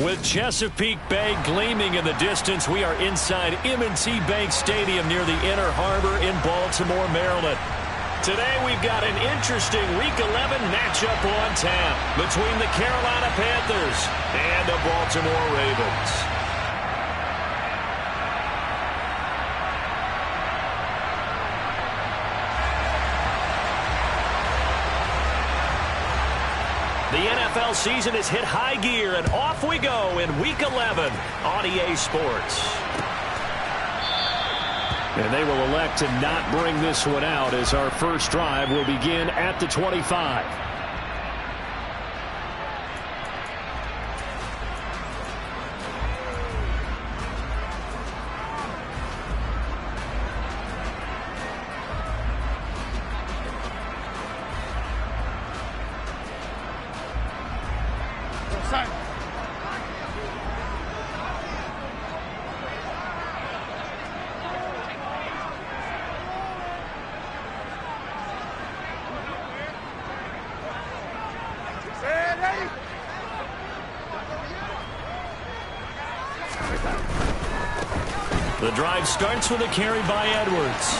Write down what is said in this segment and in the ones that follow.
With Chesapeake Bay gleaming in the distance, we are inside M&T Bank Stadium near the Inner Harbor in Baltimore, Maryland. Today we've got an interesting Week 11 matchup on tap between the Carolina Panthers and the Baltimore Ravens. The NFL season has hit high gear, and off we go in Week 11 on EA Sports. And they will elect to not bring this one out as our first drive will begin at the 25. The drive starts with a carry by Edwards.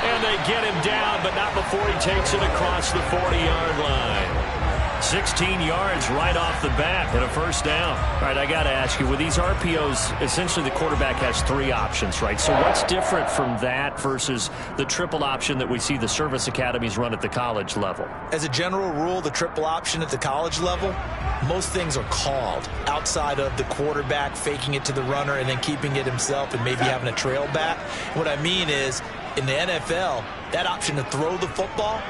And they get him down, but not before he takes it across the 40-yard line. 16 yards right off the bat and a first down. All right, I got to ask you, with these RPOs, essentially the quarterback has three options, right? So what's different from that versus the triple option that we see the service academies run at the college level? As a general rule, the triple option at the college level, most things are called outside of the quarterback faking it to the runner and then keeping it himself and maybe having a trail back. What I mean is, in the NFL, that option to throw the football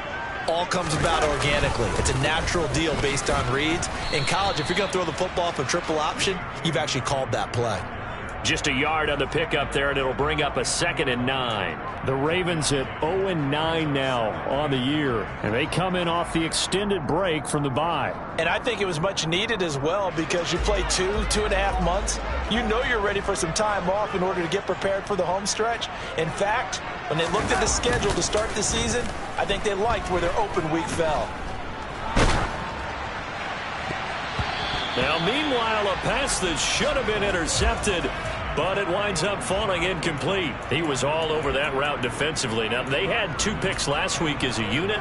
all comes about organically. It's a natural deal based on reads. In college, if you're going to throw the football for triple option, you've actually called that play. Just a yard on the pickup there, and it'll bring up a 2nd and 9. The Ravens at 0-9 now on the year, and they come in off the extended break from the bye. And I think it was much needed as well because you play 2.5 months. You know you're ready for some time off in order to get prepared for the home stretch. In fact, when they looked at the schedule to start the season, I think they liked where their open week fell. Now, meanwhile, a pass that should have been intercepted, but it winds up falling incomplete. He was all over that route defensively. Now, they had 2 picks last week as a unit.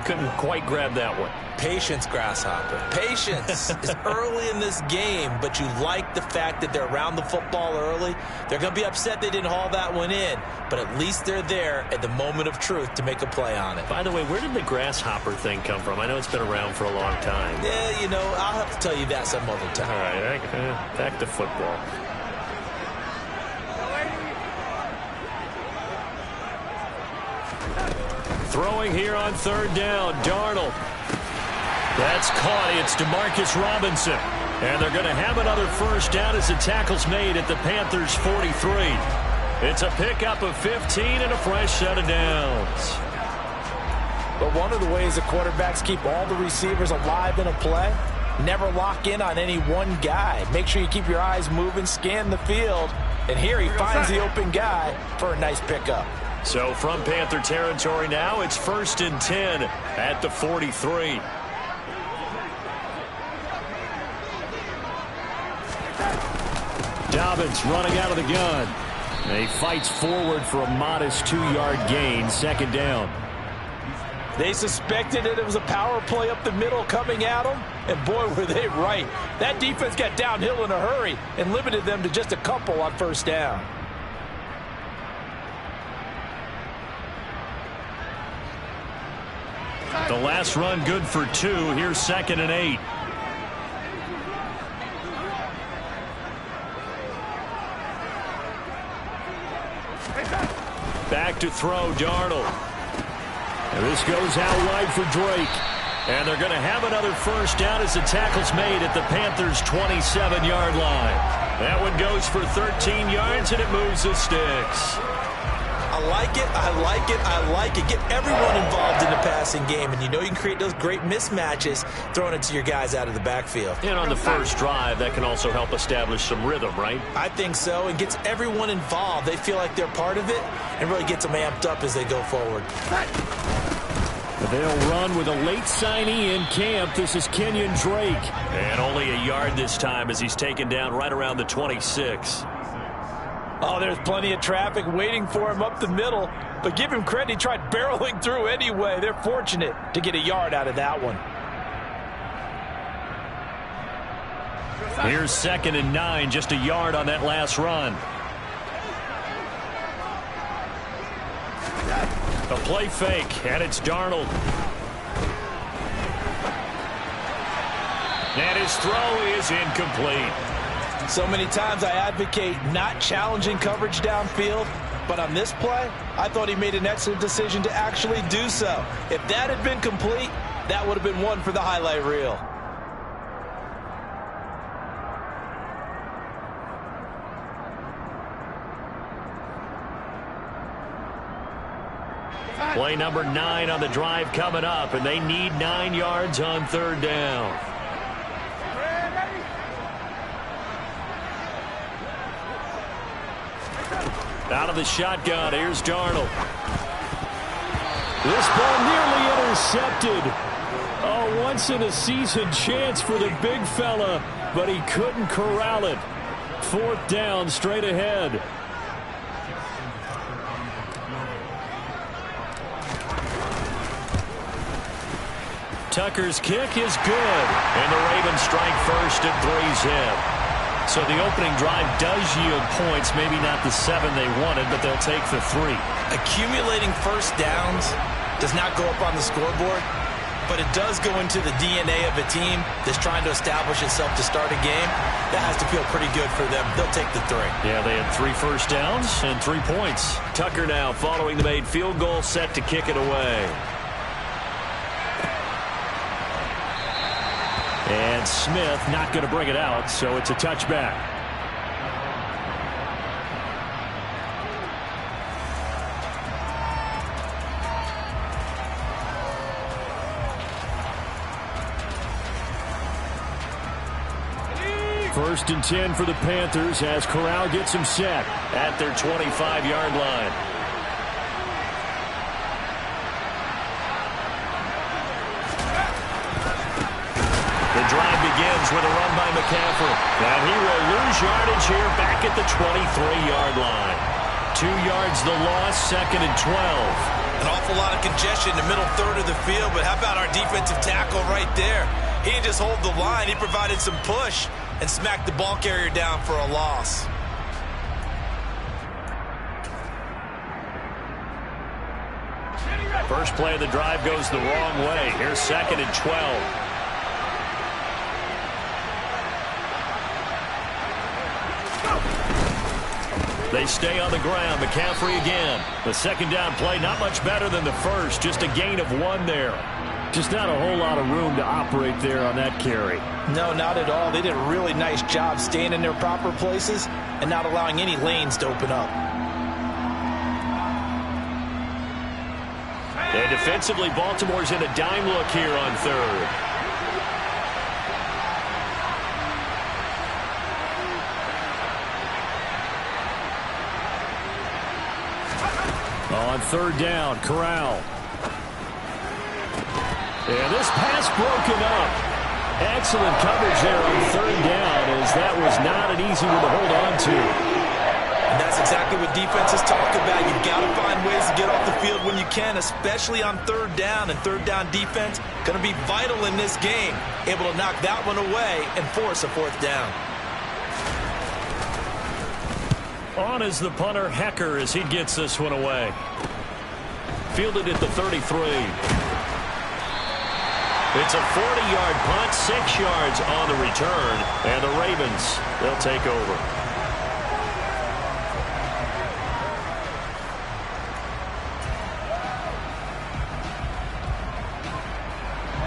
Couldn't quite grab that one. Patience, Grasshopper. Patience is early in this game, but you like the fact that they're around the football early. They're going to be upset they didn't haul that one in, but at least they're there at the moment of truth to make a play on it. By the way, where did the Grasshopper thing come from? I know it's been around for a long time. Yeah, you know, I'll have to tell you that some other time. All right, back to football. Throwing here on 3rd down, Darnold. That's caught. It's DeMarcus Robinson. And they're going to have another first down as the tackle's made at the Panthers' 43. It's a pickup of 15 and a fresh set of downs. But one of the ways the quarterbacks keep all the receivers alive in a play, never lock in on any one guy. Make sure you keep your eyes moving, scan the field. And here he finds the open guy for a nice pickup. So from Panther territory now, it's 1st and 10 at the 43. Dobbins running out of the gun. He fights forward for a modest 2-yard gain, 2nd down. They suspected it was a power play up the middle coming at them, and boy, were they right. That defense got downhill in a hurry and limited them to just a couple on 1st down. The last run good for 2. Here's 2nd and 8. Back to throw, Darnold. And this goes out wide for Drake. And they're going to have another first down as the tackle's made at the Panthers' 27-yard line. That one goes for 13 yards, and it moves the sticks. I like it, I like it, I like it. Get everyone involved in the passing game, and you know you can create those great mismatches throwing it to your guys out of the backfield. And on the first drive, that can also help establish some rhythm, right? I think so. It gets everyone involved. They feel like they're part of it and really gets them amped up as they go forward. The They'll run with a late signee in camp. This is Kenyon Drake. And only a yard this time as he's taken down right around the 26. Oh, there's plenty of traffic waiting for him up the middle. But give him credit, he tried barreling through anyway. They're fortunate to get a yard out of that one. Here's 2nd and 9, just a yard on that last run. A play fake, and it's Darnold. And his throw is incomplete. So many times I advocate not challenging coverage downfield, but on this play, I thought he made an excellent decision to actually do so. If that had been complete, that would have been one for the highlight reel. Play number 9 on the drive coming up, and they need 9 yards on 3rd down. Out of the shotgun, here's Darnold. This ball nearly intercepted. A once-in-a-season chance for the big fella, but he couldn't corral it. 4th down, straight ahead. Tucker's kick is good, and the Ravens strike first at 3-zip. So the opening drive does yield points, maybe not the 7 they wanted, but they'll take the 3. Accumulating first downs does not go up on the scoreboard, but it does go into the DNA of a team that's trying to establish itself to start a game. That has to feel pretty good for them. They'll take the 3. Yeah, they had 3 first downs and 3 points. Tucker now following the made field goal, set to kick it away. And Smith not going to bring it out, so it's a touchback. First and 10 for the Panthers as Corral gets him set at their 25-yard line. Drive begins with a run by McCaffrey. And he will lose yardage here back at the 23-yard line. 2 yards the loss, 2nd and 12. An awful lot of congestion in the middle third of the field, but how about our defensive tackle right there? He didn't just hold the line, he provided some push and smacked the ball carrier down for a loss. First play of the drive goes the wrong way. Here's 2nd and 12. They stay on the ground. McCaffrey again. The 2nd down play, not much better than the first. Just a gain of 1 there. Just not a whole lot of room to operate there on that carry. No, not at all. They did a really nice job staying in their proper places and not allowing any lanes to open up. And defensively, Baltimore's in a dime look here on 3rd. On 3rd down, Corral. And this pass broken up. Excellent coverage there on 3rd down, as that was not an easy one to hold on to. And that's exactly what defenses talk about. You've got to find ways to get off the field when you can, especially on 3rd down. And 3rd down defense going to be vital in this game. Able to knock that one away and force a 4th down. On is the punter, Hecker, as he gets this one away. Fielded at the 33. It's a 40-yard punt, 6 yards on the return, and the Ravens, they'll take over.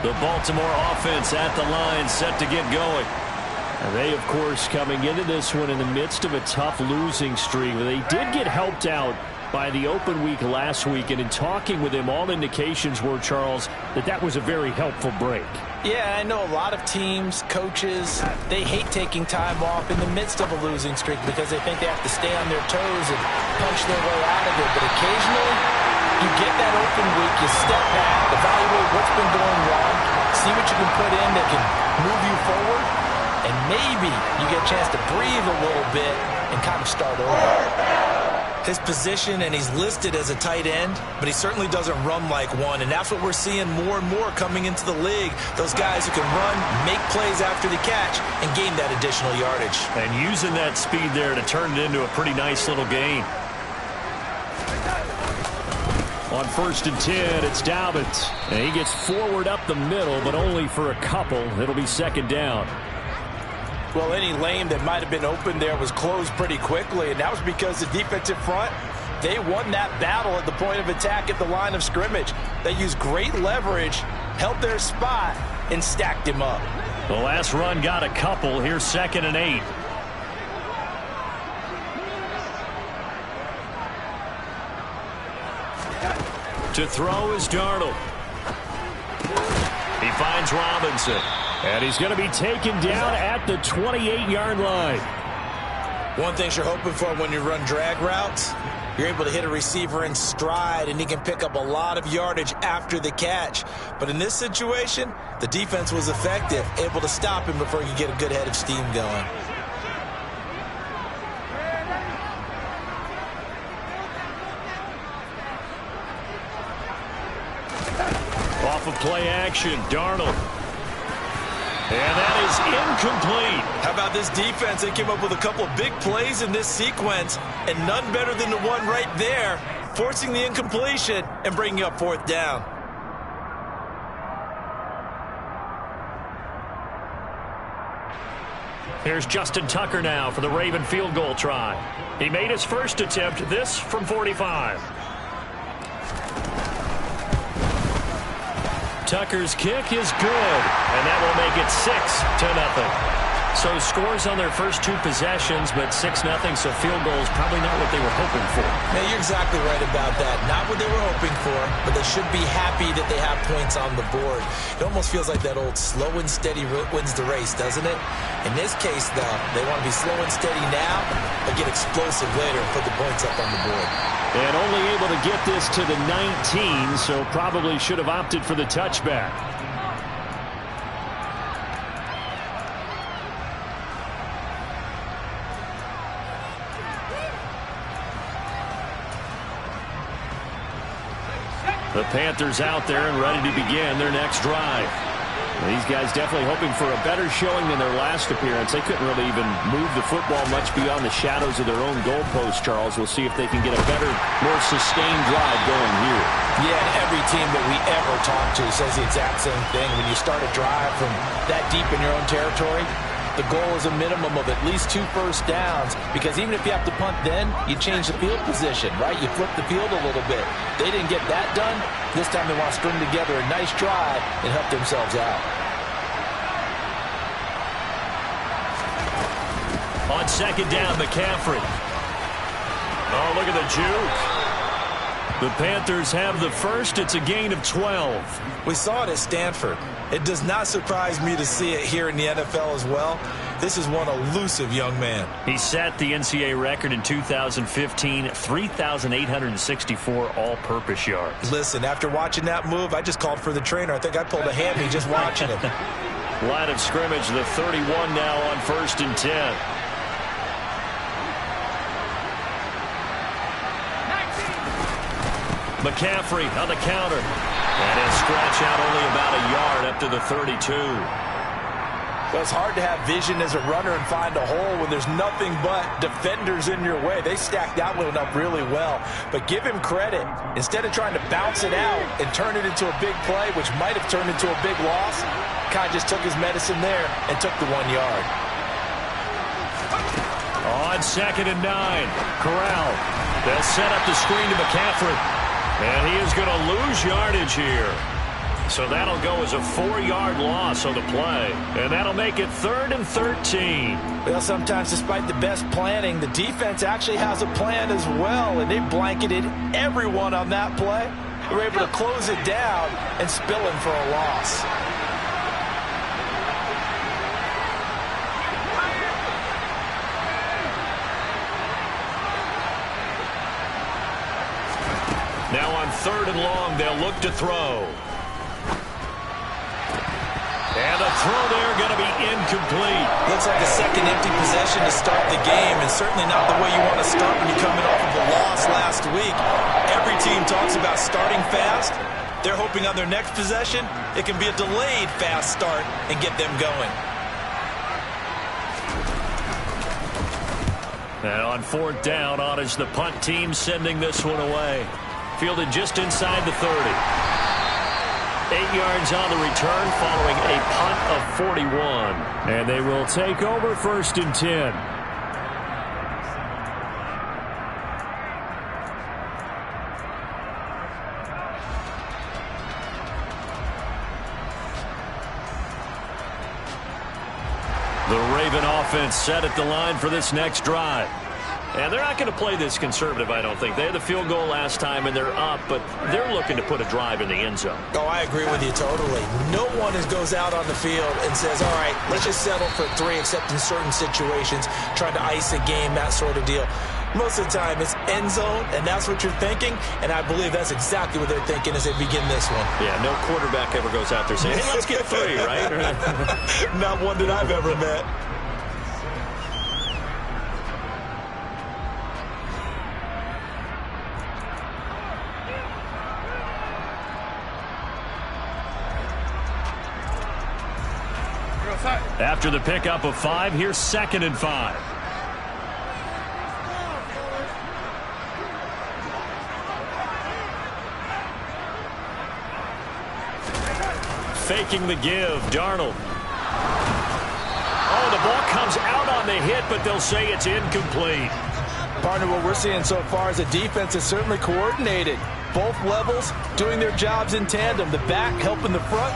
The Baltimore offense at the line, set to get going. And they, of course, coming into this one in the midst of a tough losing streak. They did get helped out by the open week last week, and in talking with him, all indications were, Charles, that was a very helpful break. Yeah, I know a lot of teams, coaches, they hate taking time off in the midst of a losing streak because they think they have to stay on their toes and punch their way out of it. But occasionally, You get that open week, you step back, evaluate what's been going wrong, see what you can put in that can move you forward, and maybe you get a chance to breathe a little bit and kind of start over. His position, and he's listed as a tight end, but he certainly doesn't run like one, and that's what we're seeing more and more coming into the league. Those guys who can run, make plays after the catch, and gain that additional yardage. And using that speed there to turn it into a pretty nice little gain. On 1st and 10, it's Dobbins. And he gets forward up the middle, but only for a couple. It'll be 2nd down. Well, any lane that might have been open there was closed pretty quickly, and that was because the defensive front, they won that battle at the point of attack at the line of scrimmage. They used great leverage, held their spot, and stacked him up. The last run got a couple. Here's 2nd and 8. To throw is Darnold. He finds Robinson. And he's going to be taken down at the 28-yard line. One thing you're hoping for when you run drag routes, you're able to hit a receiver in stride, and he can pick up a lot of yardage after the catch. But in this situation, the defense was effective, able to stop him before he could get a good head of steam going. Off of play action, Darnold. And that is incomplete. How about this defense? They came up with a couple of big plays in this sequence, and none better than the one right there, forcing the incompletion and bringing up 4th down. Here's Justin Tucker now for the Raven field goal try. He made his first attempt, this from 45. Tucker's kick is good, and that will make it 6-0. So scores on their first 2 possessions, but 6-0, so field goal is probably not what they were hoping for. Now, you're exactly right about that. Not what they were hoping for, but they should be happy that they have points on the board. It almost feels like that old slow and steady wins the race, doesn't it? In this case, though, they want to be slow and steady now, but get explosive later and put the points up on the board. And only able to get this to the 19, so probably should have opted for the touchback. The Panthers out there and ready to begin their next drive. These guys definitely hoping for a better showing than their last appearance. They couldn't really even move the football much beyond the shadows of their own goalpost, Charles. We'll see if they can get a better, more sustained drive going here. Yeah, and every team that we ever talk to says the exact same thing. When you start a drive from that deep in your own territory, the goal is a minimum of at least 2 first downs, because even if you have to punt then, you change the field position, right? You flip the field a little bit. They didn't get that done. This time they want to string together a nice drive and help themselves out. On 2nd down, McCaffrey. Oh, look at the juke. The Panthers have the first. It's a gain of 12. We saw it at Stanford. It does not surprise me to see it here in the NFL as well. This is one elusive young man. He set the NCAA record in 2015, 3,864 all-purpose yards. Listen, after watching that move, I just called for the trainer. I think I pulled a hammy just watching it. Line of scrimmage, the 31 now on 1st and 10. McCaffrey on the counter. And he'll stretch out only about a yard up to the 32. Well, it's hard to have vision as a runner and find a hole when there's nothing but defenders in your way. They stacked that one up really well. But give him credit. Instead of trying to bounce it out and turn it into a big play, which might have turned into a big loss, kind of just took his medicine there and took the 1 yard. On 2nd and 9, Corral. They'll set up the screen to McCaffrey. And he is going to lose yardage here. So that'll go as a 4-yard loss on the play. And that'll make it 3rd and 13. Well, sometimes despite the best planning, the defense actually has a plan as well. And they blanketed everyone on that play. They were able to close it down and spill him for a loss. Now on 3rd and long, they'll look to throw. And the throw there going to be incomplete. Looks like a second empty possession to start the game, and certainly not the way you want to start when you're coming off of a loss last week. Every team talks about starting fast. They're hoping on their next possession, it can be a delayed fast start and get them going. And on 4th down, on is the punt team sending this one away. Fielded just inside the 30. 8 yards on the return following a punt of 41. And they will take over 1st and 10. The Raven offense set at the line for this next drive. And they're not going to play this conservative, I don't think. They had the field goal last time, and they're up, but they're looking to put a drive in the end zone. Oh, I agree with you totally. No one goes out on the field and says, all right, let's just settle for 3, except in certain situations, trying to ice a game, that sort of deal. Most of the time, it's end zone, and that's what you're thinking, and I believe that's exactly what they're thinking as they begin this one. Yeah, no quarterback ever goes out there saying, hey, let's get 3, right? Not one that I've ever met. After the pickup of 5, here's 2nd and 5. Faking the give, Darnold. Oh, the ball comes out on the hit, but they'll say it's incomplete. Partner, what we're seeing so far is a defense is certainly coordinated. Both levels doing their jobs in tandem. The back helping the front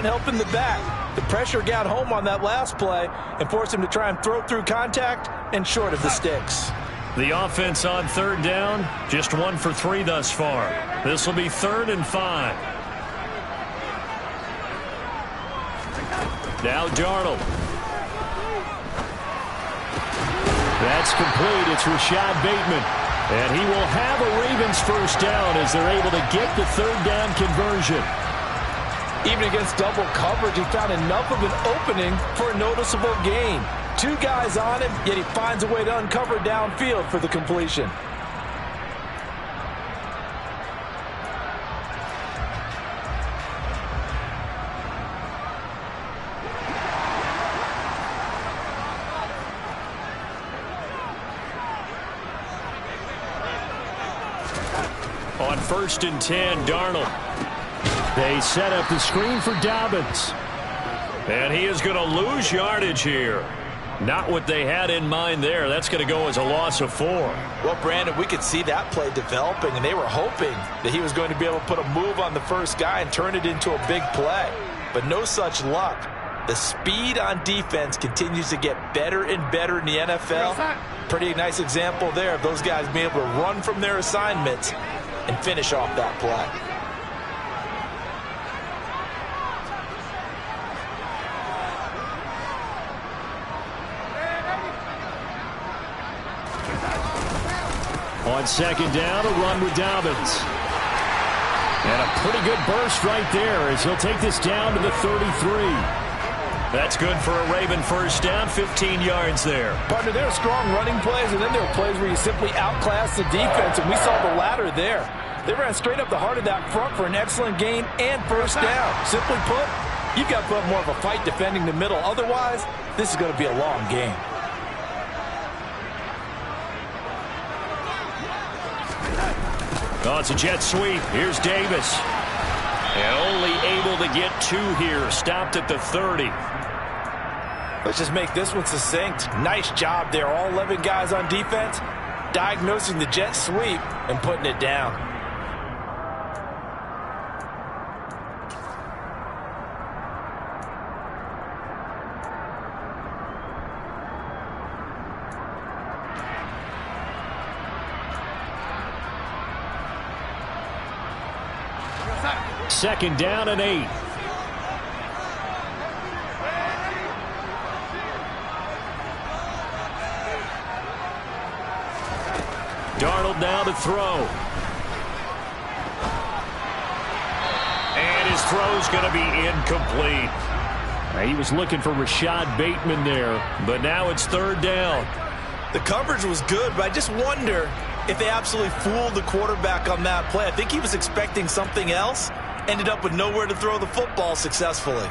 helping the back. The pressure got home on that last play and forced him to try and throw through contact and short of the sticks. The offense on 3rd down, just 1 for 3 thus far. This will be 3rd and 5. Now Darnold. That's complete. It's Rashad Bateman. And he will have a Ravens 1st down as they're able to get the 3rd down conversion. Even against double coverage, he found enough of an opening for a noticeable gain. 2 guys on him, yet he finds a way to uncover downfield for the completion. On 1st and 10, Darnold. They set up the screen for Dobbins. And he is going to lose yardage here. Not what they had in mind there. That's going to go as a loss of 4. Well, Brandon, we could see that play developing, and they were hoping that he was going to be able to put a move on the first guy and turn it into a big play. But no such luck. The speed on defense continues to get better and better in the NFL. Pretty nice example there of those guys being able to run from their assignments and finish off that play. On 2nd down, a run with Dobbins. And a pretty good burst right there as he'll take this down to the 33. That's good for a Raven 1st down, 15 yards there. Partner, there are strong running plays, and then there are plays where you simply outclass the defense, and we saw the latter there. They ran straight up the heart of that front for an excellent gain and 1st down. Simply put, you've got to put more of a fight defending the middle. Otherwise, this is going to be a long game. Oh, it's a jet sweep. Here's Davis. And only able to get 2 here. Stopped at the 30. Let's just make this one succinct. Nice job there. All 11 guys on defense diagnosing the jet sweep and putting it down. Second down and 8. Darnold now to throw. his throw's going to be incomplete. He was looking for Rashad Bateman there, but now it's third down. The coverage was good, but I just wonder if they absolutely fooled the quarterback on that play. I think he was expecting something else, ended up with nowhere to throw the football successfully.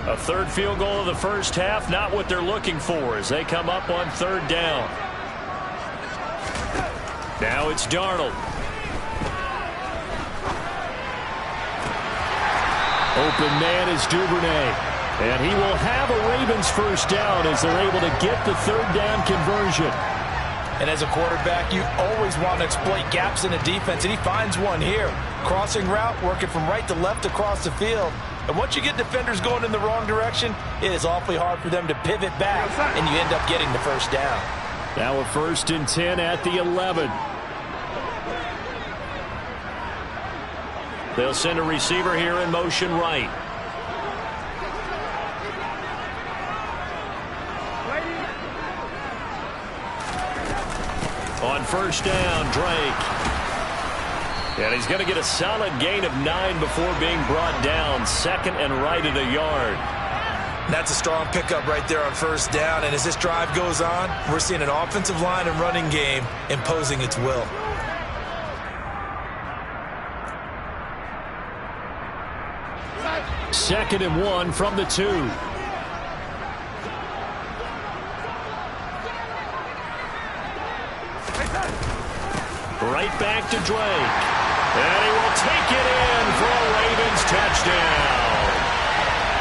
A third field goal of the first half, not what they're looking for as they come up on third down. Now it's Darnold. Open man is Duvernay. And he will have a Ravens first down as they're able to get the third down conversion. And as a quarterback, you always want to exploit gaps in a defense, and he finds one here. Crossing route, working from right to left across the field. And once you get defenders going in the wrong direction, it is awfully hard for them to pivot back, and you end up getting the first down. Now a 1st and 10 at the 11. They'll send a receiver here in motion right. On first down, Drake. And he's going to get a solid gain of 9 before being brought down. 2nd and right at a yard. That's a strong pickup right there on first down. And as this drive goes on, we're seeing an offensive line and running game imposing its will. Second and 1 from the 2. Right back to Drake. And he will take it in for a Ravens touchdown.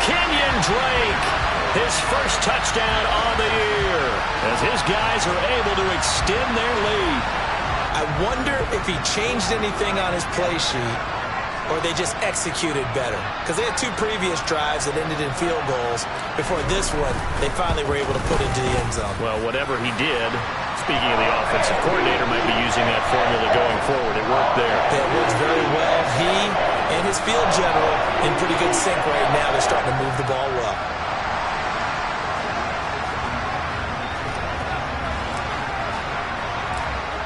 Kenyon Drake, his first touchdown on the year, as his guys are able to extend their lead. I wonder if he changed anything on his play sheet or they just executed better. Because they had 2 previous drives that ended in field goals. Before this one, they finally were able to put into the end zone. Well, whatever he did, speaking of the offensive coordinator, might be using that formula going forward. It worked there. It worked very well. He and his field general in pretty good sync right now. They're starting to move the ball well.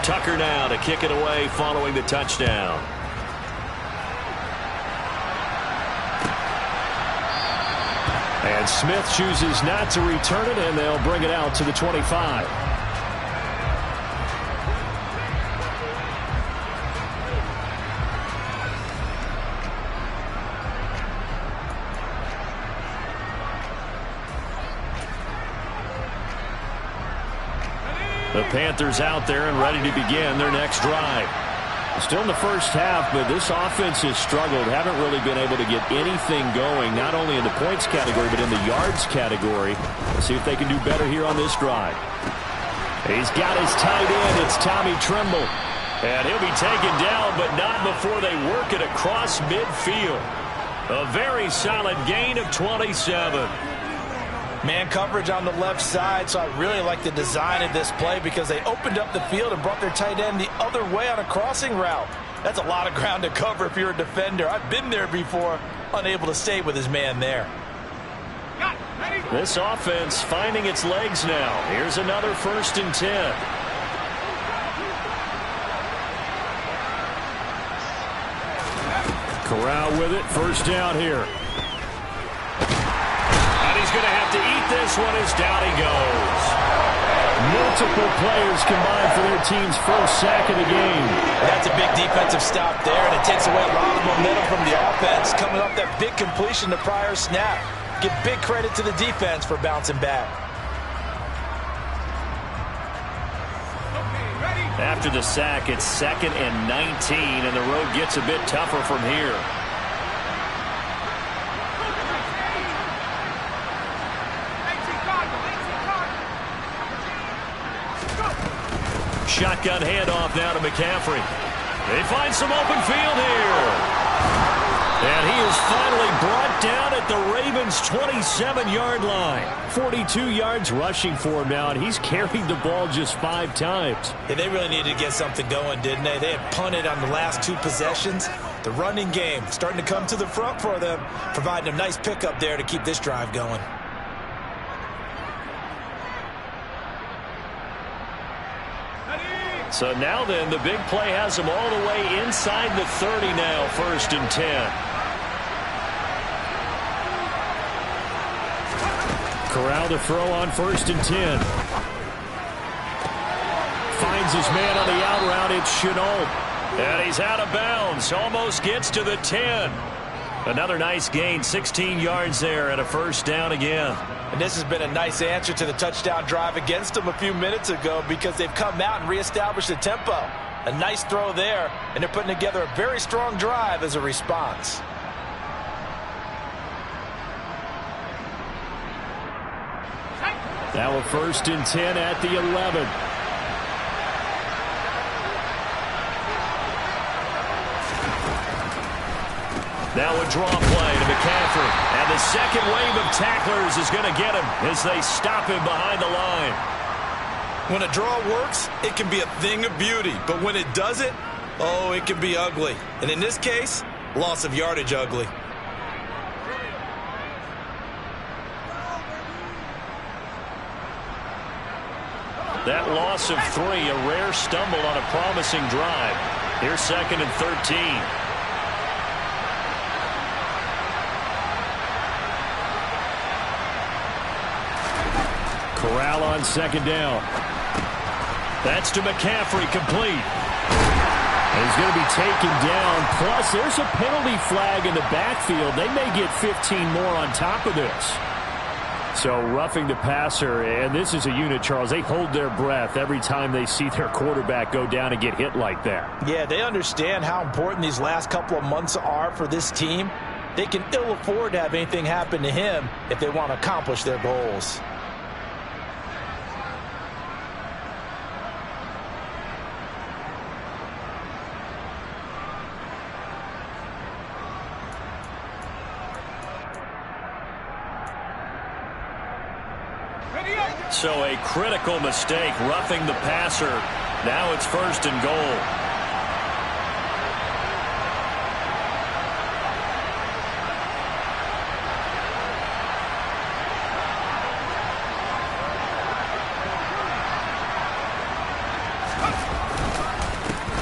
Tucker now to kick it away following the touchdown. And Smith chooses not to return it, and they'll bring it out to the 25. The Panthers out there and ready to begin their next drive. Still in the first half, but this offense has struggled. Haven't really been able to get anything going, not only in the points category, but in the yards category. Let's see if they can do better here on this drive. He's got his tight end. It's Tommy Tremble. And he'll be taken down, but not before they work it across midfield. A very solid gain of 27. Man coverage on the left side, so I really like the design of this play because they opened up the field and brought their tight end the other way on a crossing route. That's a lot of ground to cover if you're a defender. I've been there before, unable to stay with his man there. This offense finding its legs now. Here's another 1st and 10. Corral with it, first down here. He's going to have to eat this one as down he goes. Multiple players combined for their team's first sack of the game. That's a big defensive stop there, and it takes away a lot of momentum from the offense. Coming off that big completion the prior snap. Give big credit to the defense for bouncing back. After the sack, it's 2nd and 19, and the road gets a bit tougher from here. Shotgun handoff now to McCaffrey. They find some open field here. And he is finally brought down at the Ravens' 27-yard line. 42 yards rushing for him now, and he's carried the ball just 5 times. Yeah, they really needed to get something going, didn't they? They had punted on the last 2 possessions. The running game starting to come to the front for them, providing a nice pickup there to keep this drive going. So now then, the big play has them all the way inside the 30 now, 1st and 10. Corral to throw on 1st and 10. Finds his man on the out route. It's Chenault. And he's out of bounds. Almost gets to the 10. Another nice gain. 16 yards there and a 1st down again. And this has been a nice answer to the touchdown drive against them a few minutes ago because they've come out and reestablished the tempo. A nice throw there, and they're putting together a very strong drive as a response. Now a 1st and 10 at the 11. Now a draw play to McCaffrey. And the second wave of tacklers is going to get him as they stop him behind the line. When a draw works, it can be a thing of beauty. But when it doesn't, oh, it can be ugly. And in this case, loss of yardage ugly. That loss of 3, a rare stumble on a promising drive. Here's 2nd and 13. Corral on 2nd down. That's to McCaffrey, complete. And he's going to be taken down. Plus, there's a penalty flag in the backfield. They may get 15 more on top of this. So roughing the passer, and this is a unit, Charles. They hold their breath every time they see their quarterback go down and get hit like that. Yeah, they understand how important these last couple of months are for this team. They can ill afford to have anything happen to him if they want to accomplish their goals. So a critical mistake, roughing the passer. Now it's 1st and goal.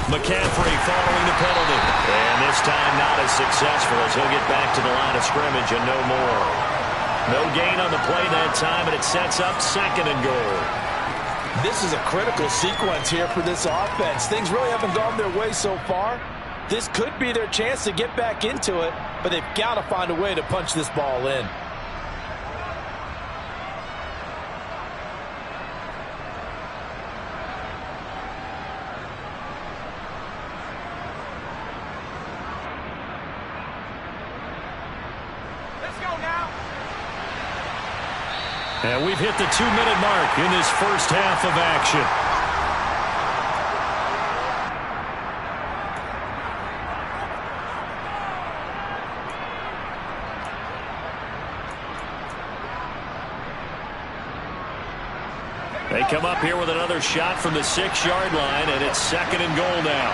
McCaffrey following the penalty. And this time not as successful as he'll get back to the line of scrimmage and no more. No gain on the play that time, and it sets up 2nd and goal. This is a critical sequence here for this offense. Things really haven't gone their way so far. This could be their chance to get back into it, but they've got to find a way to punch this ball in. And we've hit the 2-minute mark in this first half of action. They come up here with another shot from the 6-yard line, and it's 2nd and goal now.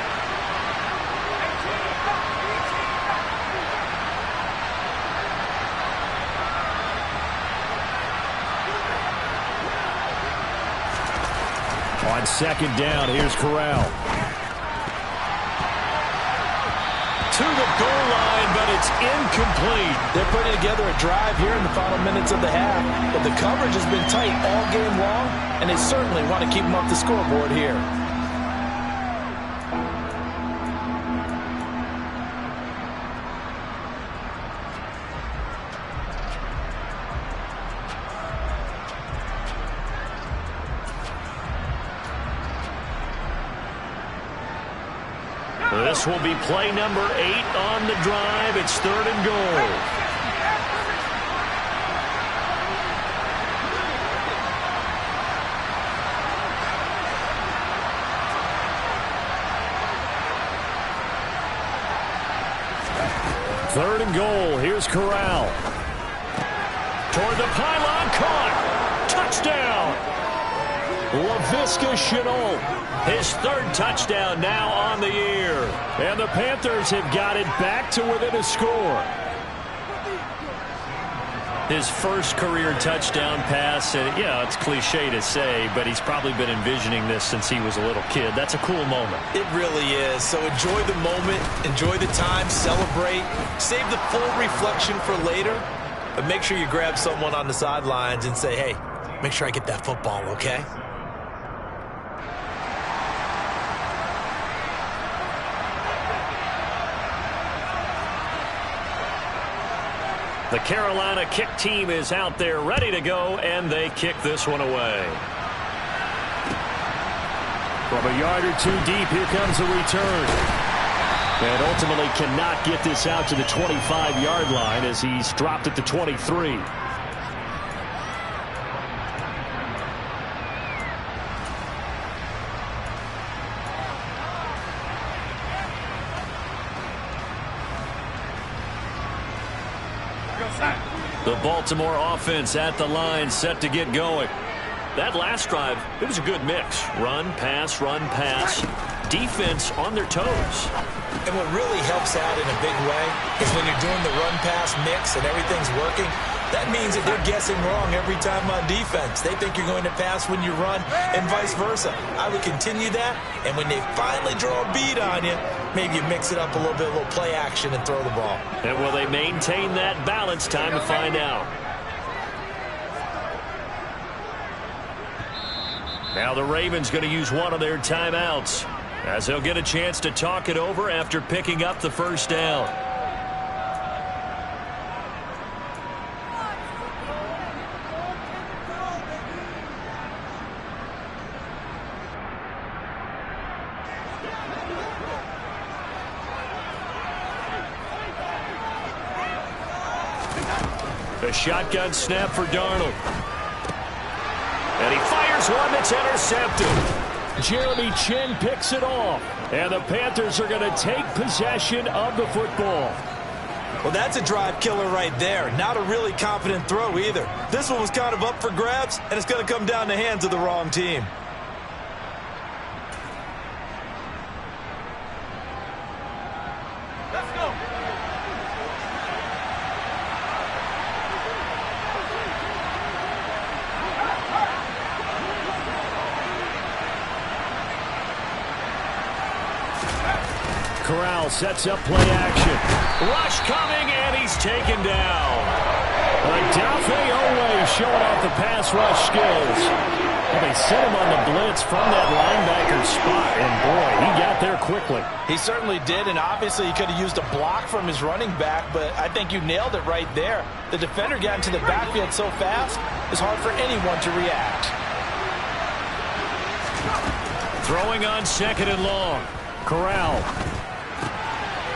On 2nd down, here's Corral. To the goal line, but it's incomplete. They're putting together a drive here in the final minutes of the half, but the coverage has been tight all game long, and they certainly want to keep them off the scoreboard here. This will be play number 8 on the drive. It's 3rd and goal. Third and goal. Here's Corral. Toward the pylon. Caught. Touchdown. Laviska Chenault. His 3rd touchdown now on the year. And the Panthers have got it back to within a score. His first career touchdown pass, and yeah, it's cliche to say, but he's probably been envisioning this since he was a little kid. That's a cool moment. It really is. So enjoy the moment, enjoy the time, celebrate, save the full reflection for later, but make sure you grab someone on the sidelines and say, hey, make sure I get that football, okay? The Carolina kick team is out there ready to go, and they kick this one away. From a yard or two deep, here comes a return. And ultimately cannot get this out to the 25-yard line as he's dropped at the 23. The Baltimore offense at the line, set to get going. That last drive, it was a good mix. Run, pass, defense on their toes. And what really helps out in a big way is when you're doing the run-pass mix and everything's working, that means that they're guessing wrong every time on defense. They think you're going to pass when you run and vice versa. I would continue that, and when they finally draw a bead on you, maybe you mix it up a little bit, a little play action and throw the ball. And will they maintain that balance? Time to find out. Now the Ravens going to use one of their timeouts as they'll get a chance to talk it over after picking up the first down. A shotgun snap for Darnold. And he fires one that's intercepted. Jeremy Chin picks it off. And the Panthers are going to take possession of the football. Well, that's a drive killer right there. Not a really confident throw either. This one was kind of up for grabs, and it's going to come down the hands of the wrong team. Let's go. Corral sets up play action. Rush coming, and he's taken down. Dafe Owe showing off the pass rush skills. Well, they set him on the blitz from that linebacker spot, and boy, he got there quickly. He certainly did, and obviously he could have used a block from his running back, but I think you nailed it right there. The defender got into the backfield so fast, it's hard for anyone to react. Throwing on second and long. Corral.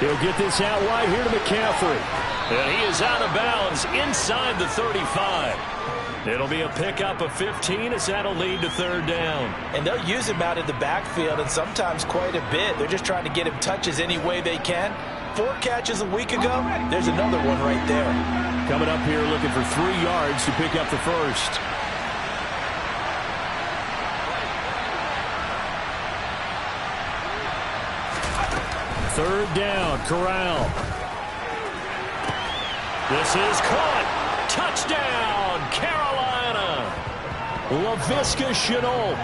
He'll get this out wide here to McCaffrey. And he is out of bounds inside the 35. It'll be a pickup of 15 as that'll lead to third down. And they'll use him out of the backfield, and sometimes quite a bit. They're just trying to get him touches any way they can. 4 catches a week ago, there's another one right there. Coming up here looking for 3 yards to pick up the first. Third down, Corral. This is caught. Touchdown, Carolina. Laviska Shenault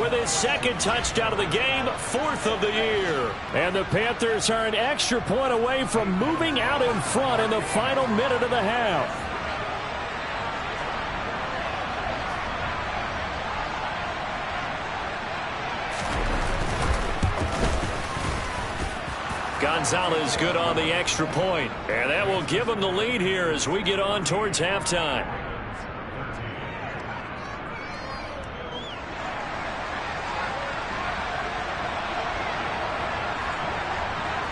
with his second touchdown of the game, 4th of the year. And the Panthers are an extra point away from moving out in front in the final minute of the half. Gonzalez good on the extra point. And that will give him the lead here as we get on towards halftime.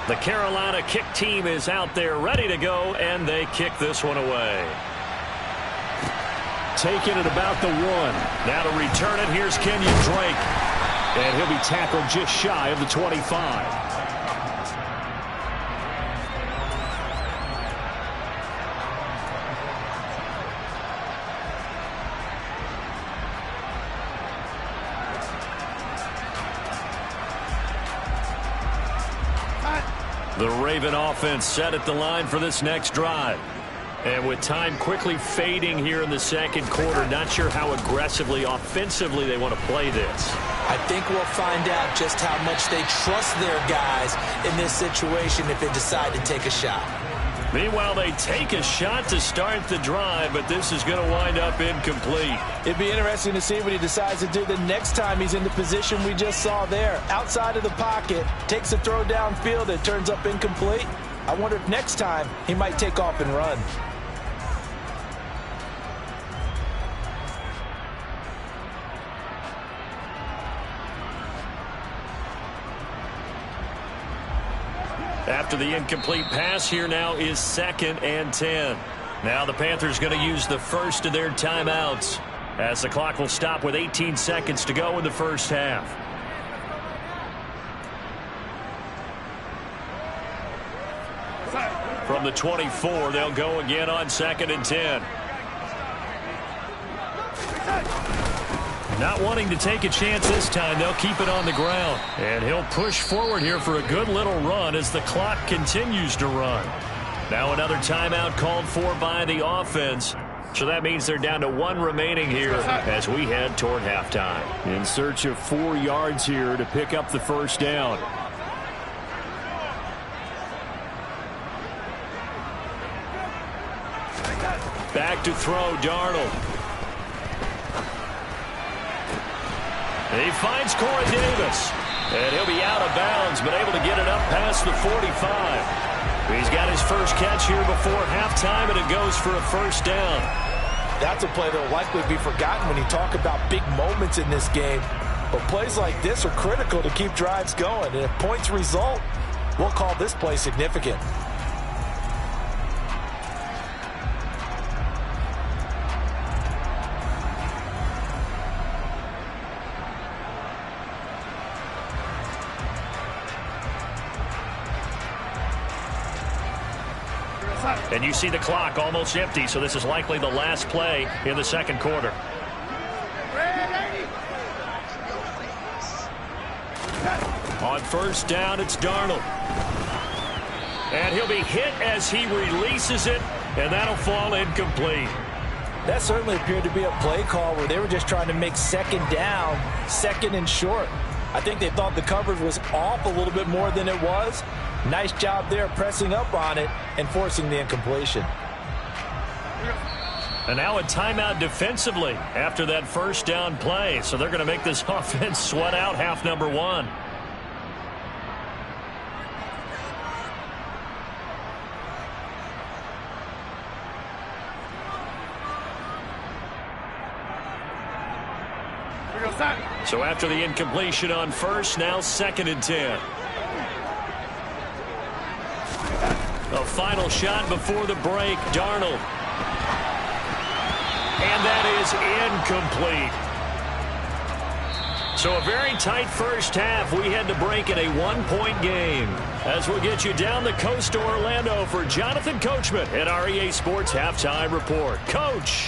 The Carolina kick team is out there ready to go, and they kick this one away. Taking it about the 1. Now to return it, here's Kenyon Drake. And he'll be tackled just shy of the 25. The Raven offense set at the line for this next drive. And with time quickly fading here in the second quarter, not sure how aggressively, offensively they want to play this. I think we'll find out just how much they trust their guys in this situation if they decide to take a shot. Meanwhile, they take a shot to start the drive, but this is going to wind up incomplete. It'd be interesting to see what he decides to do the next time he's in the position we just saw there. Outside of the pocket, takes a throw downfield, it turns up incomplete. I wonder if next time he might take off and run. After the incomplete pass, here now is 2nd and 10. Now the Panthers going to use the first of their timeouts as the clock will stop with 18 seconds to go in the first half. From the 24, they'll go again on 2nd and 10. Not wanting to take a chance this time, they'll keep it on the ground. And he'll push forward here for a good little run as the clock continues to run. Now another timeout called for by the offense. So that means they're down to 1 remaining here as we head toward halftime. In search of 4 yards here to pick up the first down. Back to throw, Darnold. He finds Corey Davis. And he'll be out of bounds, but able to get it up past the 45. He's got his first catch here before halftime, and it goes for a first down. That's a play that will likely be forgotten when you talk about big moments in this game. But plays like this are critical to keep drives going. And if points result, we'll call this play significant. And you see the clock almost empty, so this is likely the last play in the second quarter. On first down, it's Darnold. And he'll be hit as he releases it, and that'll fall incomplete. That certainly appeared to be a play call where they were just trying to make second down, second and short. I think they thought the coverage was off a little bit more than it was. Nice job there pressing up on it and forcing the incompletion. And now a timeout defensively after that first down play. So they're going to make this offense sweat out half number 1. So after the incompletion on first, now 2nd and 10. A final shot before the break, Darnold. And that is incomplete. So a very tight first half. We had to break in a 1-point game. As we'll get you down the coast to Orlando for Jonathan Coachman at our EA Sports Halftime Report. Coach.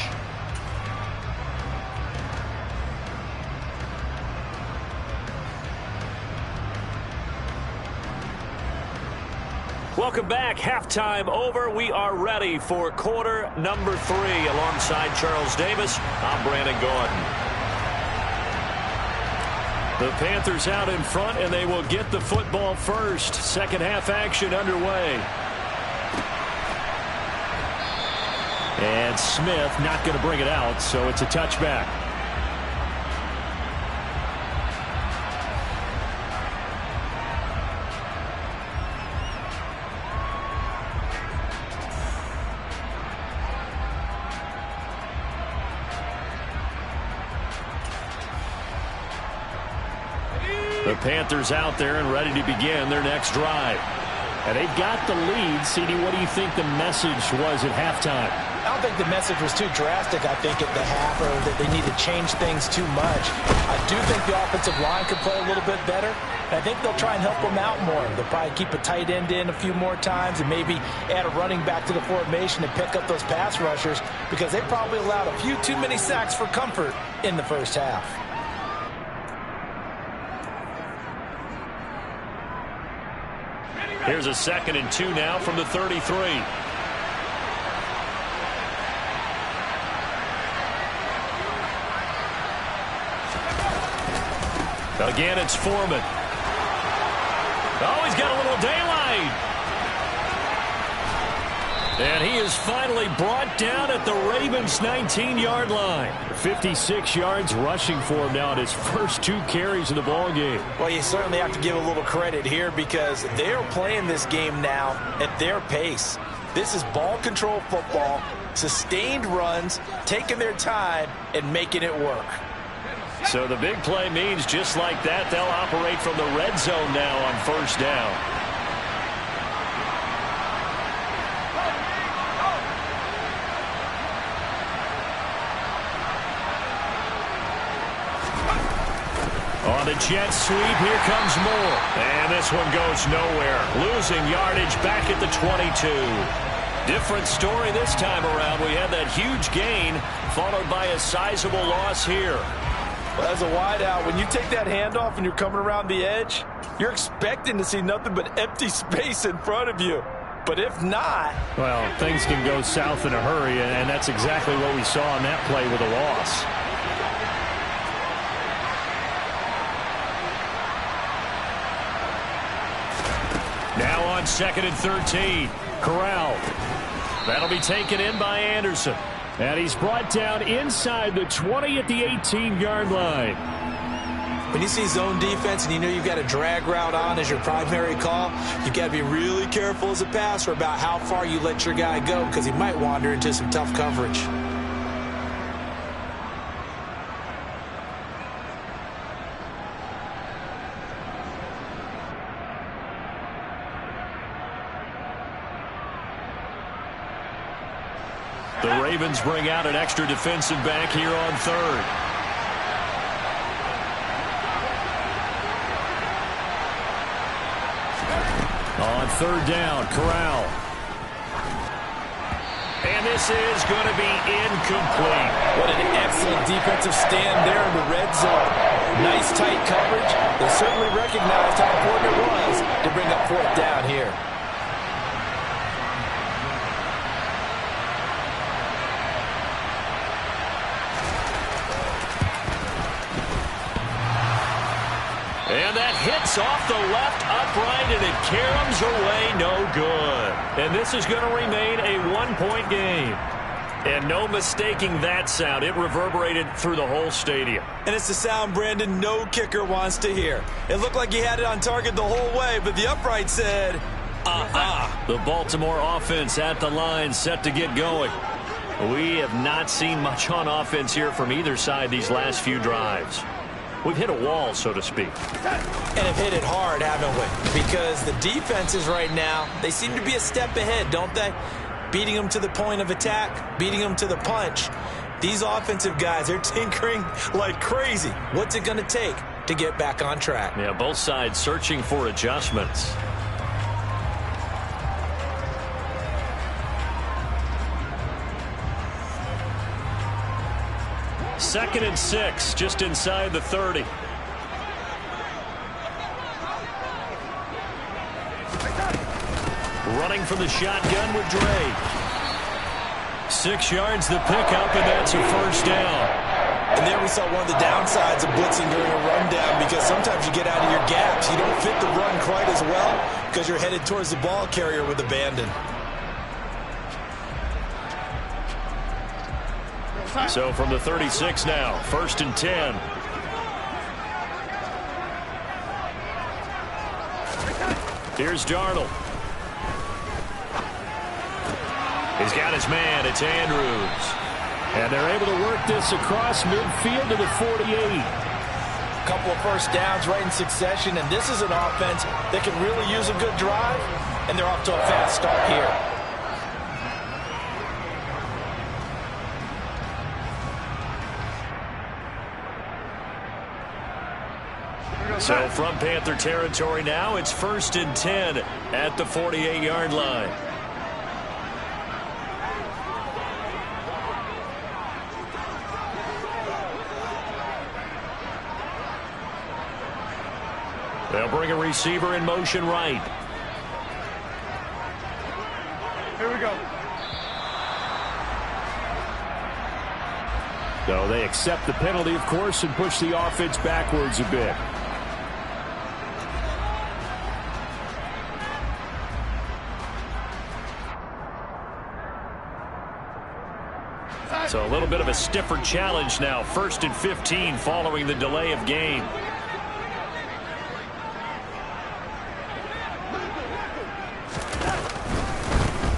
Welcome back. Halftime over. We are ready for quarter number 3. Alongside Charles Davis, I'm Brandon Gordon. The Panthers out in front, and they will get the football first. Second half action underway. And Smith not going to bring it out, so it's a touchback. The Panthers out there and ready to begin their next drive. And they've got the lead. CD, what do you think the message was at halftime? I don't think the message was too drastic, I think, at the half, or that they need to change things too much. I do think the offensive line could play a little bit better. And I think they'll try and help them out more. They'll probably keep a tight end in a few more times and maybe add a running back to the formation and pick up those pass rushers, because they probably allowed a few too many sacks for comfort in the first half. Here's a 2nd and 2 now from the 33. Again, it's Foreman. Oh, he's got a little daylight. And he is finally brought down at the Ravens' 19-yard line. 56 yards rushing for him now at his first 2 carries of the ballgame. Well, you certainly have to give a little credit here because they are playing this game now at their pace. This is ball control football, sustained runs, taking their time, and making it work. So the big play means just like that, they'll operate from the red zone now on first down. On the jet sweep, here comes Moore. And this one goes nowhere. Losing yardage back at the 22. Different story this time around. We had that huge gain, followed by a sizable loss here. Well, as a wideout, when you take that handoff and you're coming around the edge, you're expecting to see nothing but empty space in front of you. But if not... well, things can go south in a hurry, and that's exactly what we saw on that play with a loss. Now on 2nd and 13. Corral. That'll be taken in by Anderson. And he's brought down inside the 20 at the 18-yard line. When you see zone defense and you know you've got a drag route on as your primary call, you've got to be really careful as a passer about how far you let your guy go because he might wander into some tough coverage. The Ravens bring out an extra defensive back here on 3rd. On 3rd down, Corral. And this is going to be incomplete. What an excellent defensive stand there in the red zone. Nice tight coverage. They certainly recognized how important it was to bring up 4th down here. And that hits off the left upright, and it caroms away no good. And this is going to remain a 1-point game. And no mistaking that sound. It reverberated through the whole stadium. And it's the sound, Brandon, no kicker wants to hear. It looked like he had it on target the whole way, but the upright said, The Baltimore offense at the line, set to get going. We have not seen much on offense here from either side these last few drives. We've hit a wall, so to speak. And have hit it hard, haven't we? Because the defenses right now, they seem to be a step ahead, don't they? Beating them to the point of attack, beating them to the punch. These offensive guys, they're tinkering like crazy. What's it going to take to get back on track? Yeah, both sides searching for adjustments. Second and 6, just inside the 30. Running from the shotgun with Dre. 6 yards the pickup, and that's a first down. And there we saw one of the downsides of blitzing during a rundown because sometimes you get out of your gaps. You don't fit the run quite as well because you're headed towards the ball carrier with abandon. So from the 36 now, 1st and 10. Here's Darnold. He's got his man. It's Andrews. And they're able to work this across midfield to the 48. A couple of first downs right in succession, and this is an offense that can really use a good drive, and they're off to a fast start here. So from Panther territory now, it's 1st and 10 at the 48-yard line. They'll bring a receiver in motion right. Here we go. So they accept the penalty, of course, and push the offense backwards a bit. So a little bit of a stiffer challenge now. 1st and 15 following the delay of game.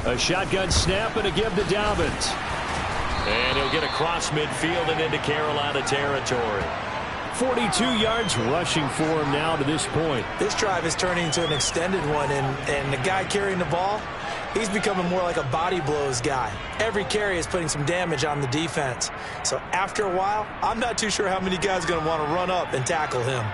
A shotgun snap and a give to Dobbins. And he'll get across midfield and into Carolina territory. 42 yards rushing for him now to this point. This drive is turning into an extended one, and the guy carrying the ball, he's becoming more like a body blows guy. Every carry is putting some damage on the defense. So after a while, I'm not too sure how many guys are going to want to run up and tackle him.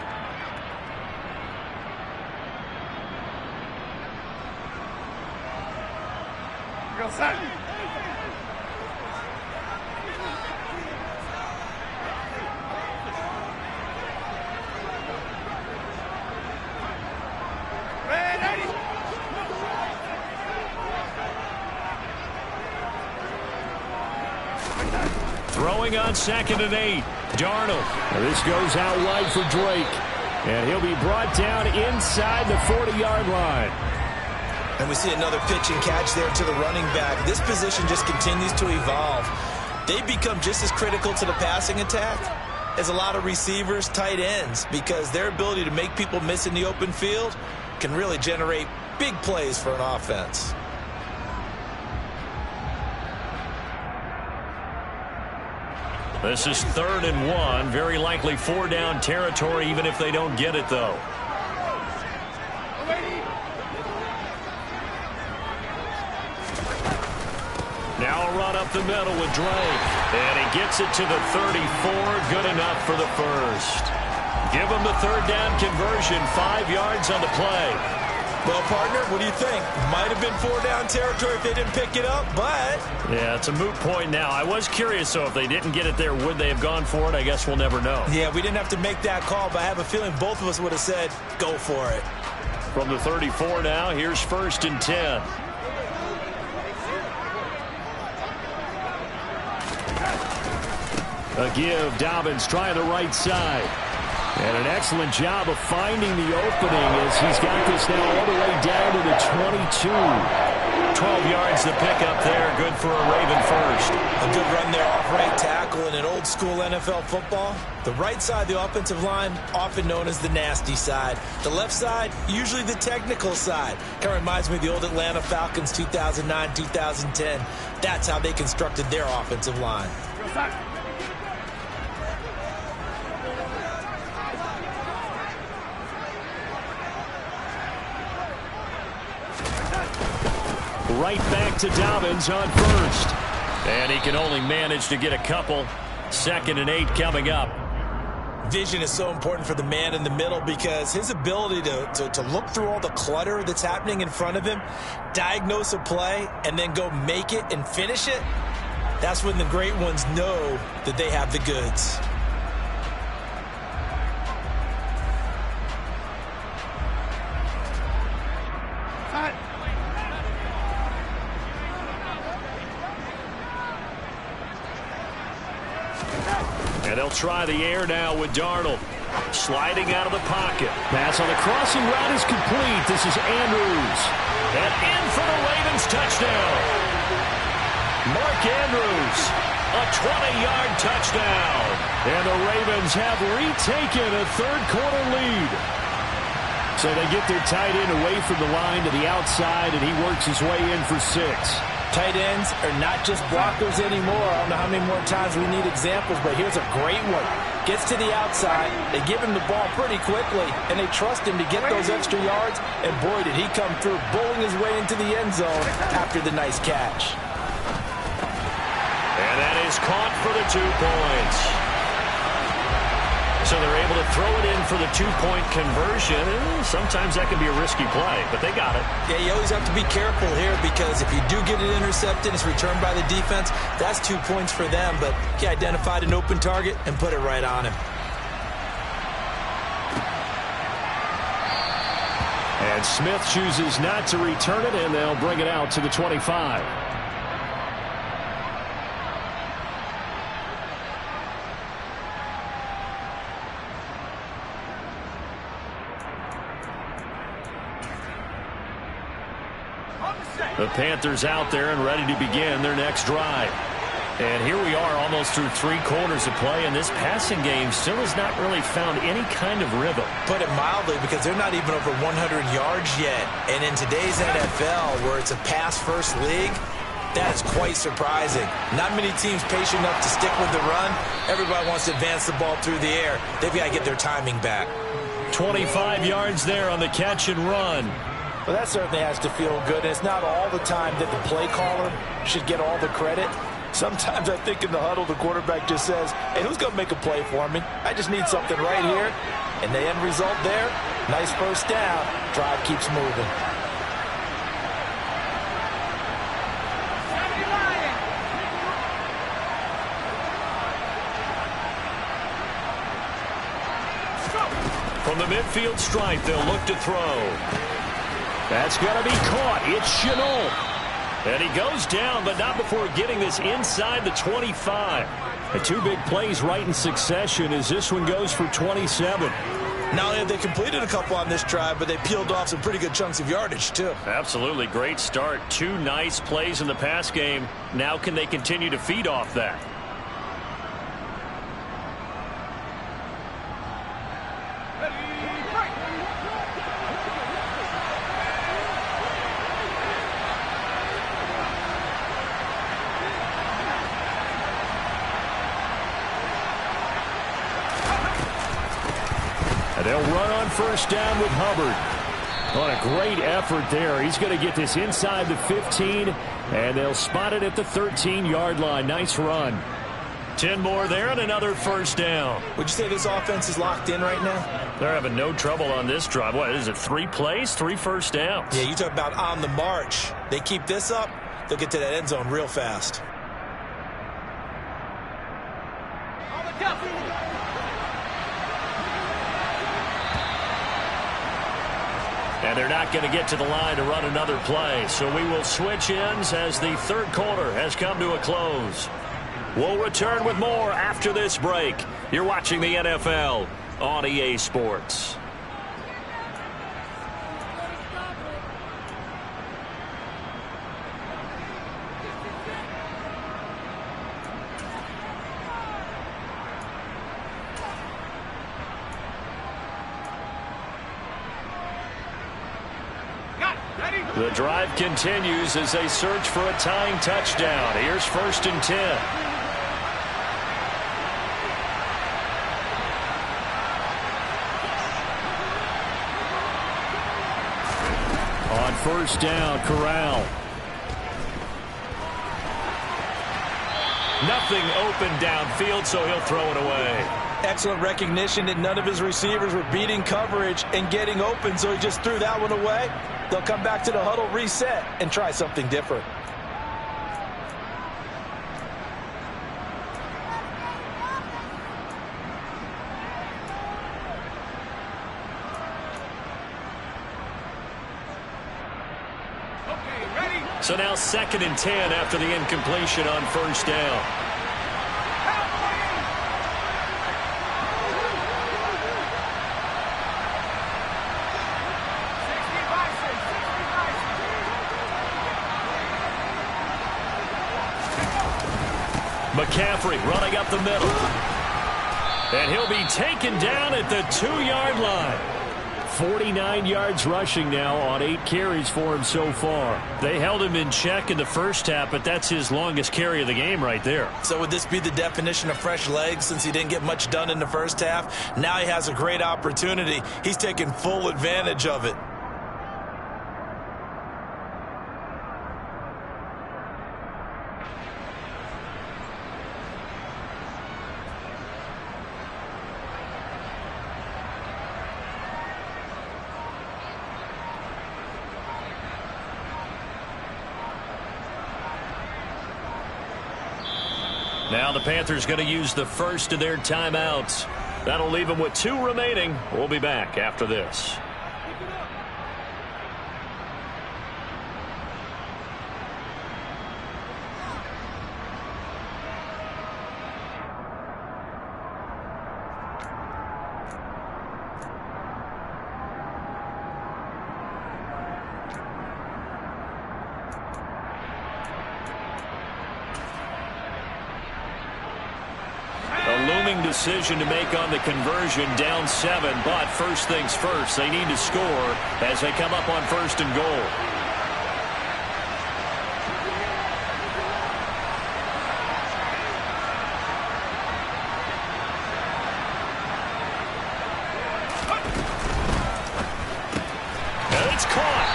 Go set. Throwing on 2nd and 8. Darnold. This goes out wide for Drake. And he'll be brought down inside the 40-yard line. And we see another pitch and catch there to the running back. This position just continues to evolve. They become just as critical to the passing attack as a lot of receivers, tight ends, because their ability to make people miss in the open field can really generate big plays for an offense. This is 3rd and 1. Very likely 4-down territory, even if they don't get it, though. Now a run up the middle with Drake. And he gets it to the 34. Good enough for the first. Give him the 3rd down conversion. 5 yards on the play. Well, partner, what do you think? Might have been 4-down territory if they didn't pick it up, but... Yeah, it's a moot point now. I was curious, so if they didn't get it there, would they have gone for it? I guess we'll never know. Yeah, we didn't have to make that call, but I have a feeling both of us would have said, go for it. From the 34 now, here's 1st and 10. A give. Dobbins trying the right side. And an excellent job of finding the opening as he's got this now all the way down to the 22. 12 yards to pick up there. Good for a Raven first. A good run there off right tackle in an old school NFL football. The right side of the offensive line, often known as the nasty side. The left side, usually the technical side. Kind of reminds me of the old Atlanta Falcons 2009, 2010. That's how they constructed their offensive line. Right back to Dobbins on 1st. And he can only manage to get a couple. 2nd and 8 coming up. Vision is so important for the man in the middle because his ability to look through all the clutter that's happening in front of him, diagnose a play, and then go make it and finish it, that's when the great ones know that they have the goods. And they'll try the air now with Darnold. Sliding out of the pocket. Pass on the crossing route is complete. This is Andrews. And in for the Ravens touchdown. Mark Andrews. A 20-yard touchdown. And the Ravens have retaken a third-quarter lead. So they get their tight end away from the line to the outside, and he works his way in for 6. Tight ends are not just blockers anymore. I don't know how many more times we need examples, but here's a great one. Gets to the outside, they give him the ball pretty quickly, and they trust him to get those extra yards, and boy, did he come through, bowling his way into the end zone after the nice catch. And that is caught for the 2 points. So they're able to throw it in for the 2-point conversion. Sometimes that can be a risky play, but they got it. Yeah, you always have to be careful here because if you do get it intercepted, it's returned by the defense, that's 2 points for them. But he identified an open target and put it right on him. And Smith chooses not to return it, and they'll bring it out to the 25. The Panthers out there and ready to begin their next drive. And here we are almost through 3 quarters of play, and this passing game still has not really found any kind of rhythm. Put it mildly, because they're not even over 100 yards yet. And in today's NFL, where it's a pass-first league, that is quite surprising. Not many teams patient enough to stick with the run. Everybody wants to advance the ball through the air. They've got to get their timing back. 25 yards there on the catch and run. Well, that certainly has to feel good. And it's not all the time that the play caller should get all the credit. Sometimes I think in the huddle, the quarterback just says, hey, who's going to make a play for me? I just need something right here. And the end result there, nice first down. Drive keeps moving. From the midfield stripe, they'll look to throw. That's going to be caught. It's Chenault. And he goes down, but not before getting this inside the 25. And 2 big plays right in succession as this one goes for 27. Not only have they completed a couple on this drive, but they peeled off some pretty good chunks of yardage, too. Absolutely great start. 2 nice plays in the pass game. Now can they continue to feed off that? They'll run on first down with Hubbard. On a great effort there. He's going to get this inside the 15, and they'll spot it at the 13-yard line. Nice run. 10 more there and another first down. Would you say this offense is locked in right now? They're having no trouble on this drive. What is it, 3 plays, 3 first downs? Yeah, you talk about on the march. They keep this up, they'll get to that end zone real fast. And they're not going to get to the line to run another play. So we will switch ends as the 3rd quarter has come to a close. We'll return with more after this break. You're watching the NFL on EA Sports. The drive continues as they search for a tying touchdown. Here's 1st and 10. On first down, Corral. Nothing open downfield, so he'll throw it away. Excellent recognition that none of his receivers were beating coverage and getting open, so he just threw that one away. They'll come back to the huddle, reset, and try something different. Okay, ready? So now 2nd and 10 after the incompletion on first down. McCaffrey running up the middle. And he'll be taken down at the 2-yard line. 49 yards rushing now on 8 carries for him so far. They held him in check in the first half, but that's his longest carry of the game right there. So would this be the definition of fresh legs since he didn't get much done in the first half? Now he has a great opportunity. He's taking full advantage of it. Now the Panthers going to use the first of their timeouts. That'll leave them with 2 remaining. We'll be back after this. looming decision to make on the conversion, down 7. But first things first, they need to score as they come up on 1st and goal. And it's caught.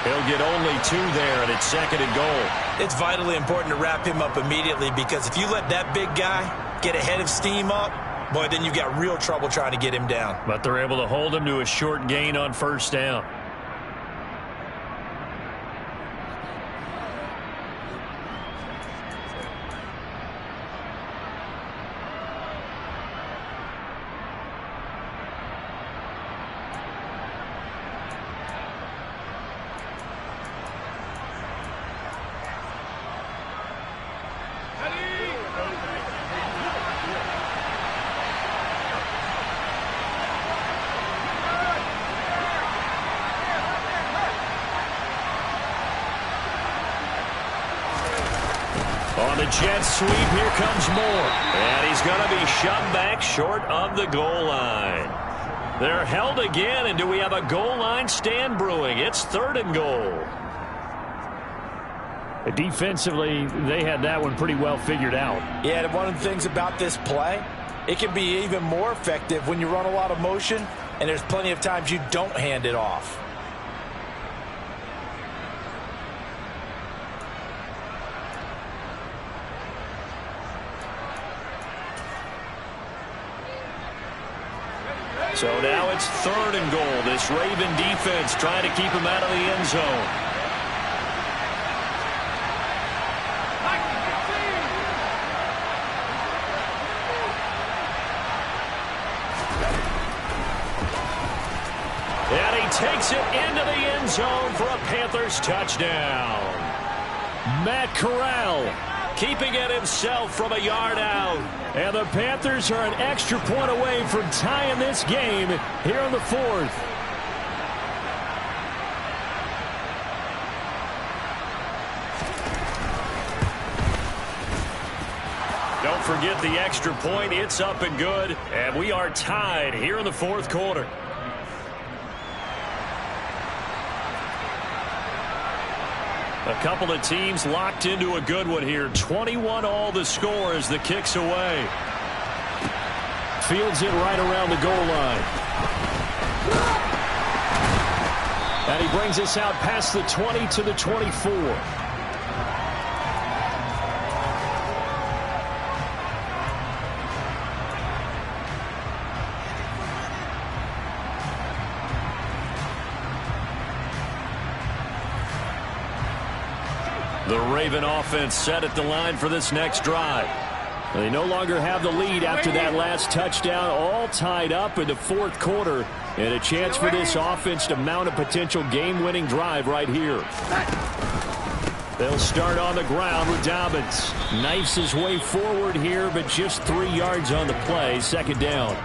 He'll get only 2 there, and it's 2nd and goal. It's vitally important to wrap him up immediately, because if you let that big guy get ahead of steam up, boy, then you've got real trouble trying to get him down. But they're able to hold him to a short gain on 1st down. On the jet sweep, here comes Moore. And he's going to be shoved back short of the goal line. They're held again, and do we have a goal line stand brewing? It's 3rd and goal. Defensively, they had that one pretty well figured out. Yeah, and one of the things about this play, it can be even more effective when you run a lot of motion, and there's plenty of times you don't hand it off. So now it's 3rd and goal. This Raven defense trying to keep him out of the end zone. And he takes it into the end zone for a Panthers touchdown. Matt Corral keeping it himself from a yard out. And the Panthers are an extra point away from tying this game here in the 4th. Don't forget the extra point. It's up and good. And we are tied here in the 4th quarter. A couple of teams locked into a good one here. 21 all the score as the kick's away. Fields it right around the goal line. And he brings us out past the 20 to the 24. The Raven offense set at the line for this next drive. They no longer have the lead after that last touchdown, all tied up in the 4th quarter, and a chance for this offense to mount a potential game-winning drive right here. They'll start on the ground with Dobbins. Knifes his way forward here, but just 3 yards on the play, 2nd down.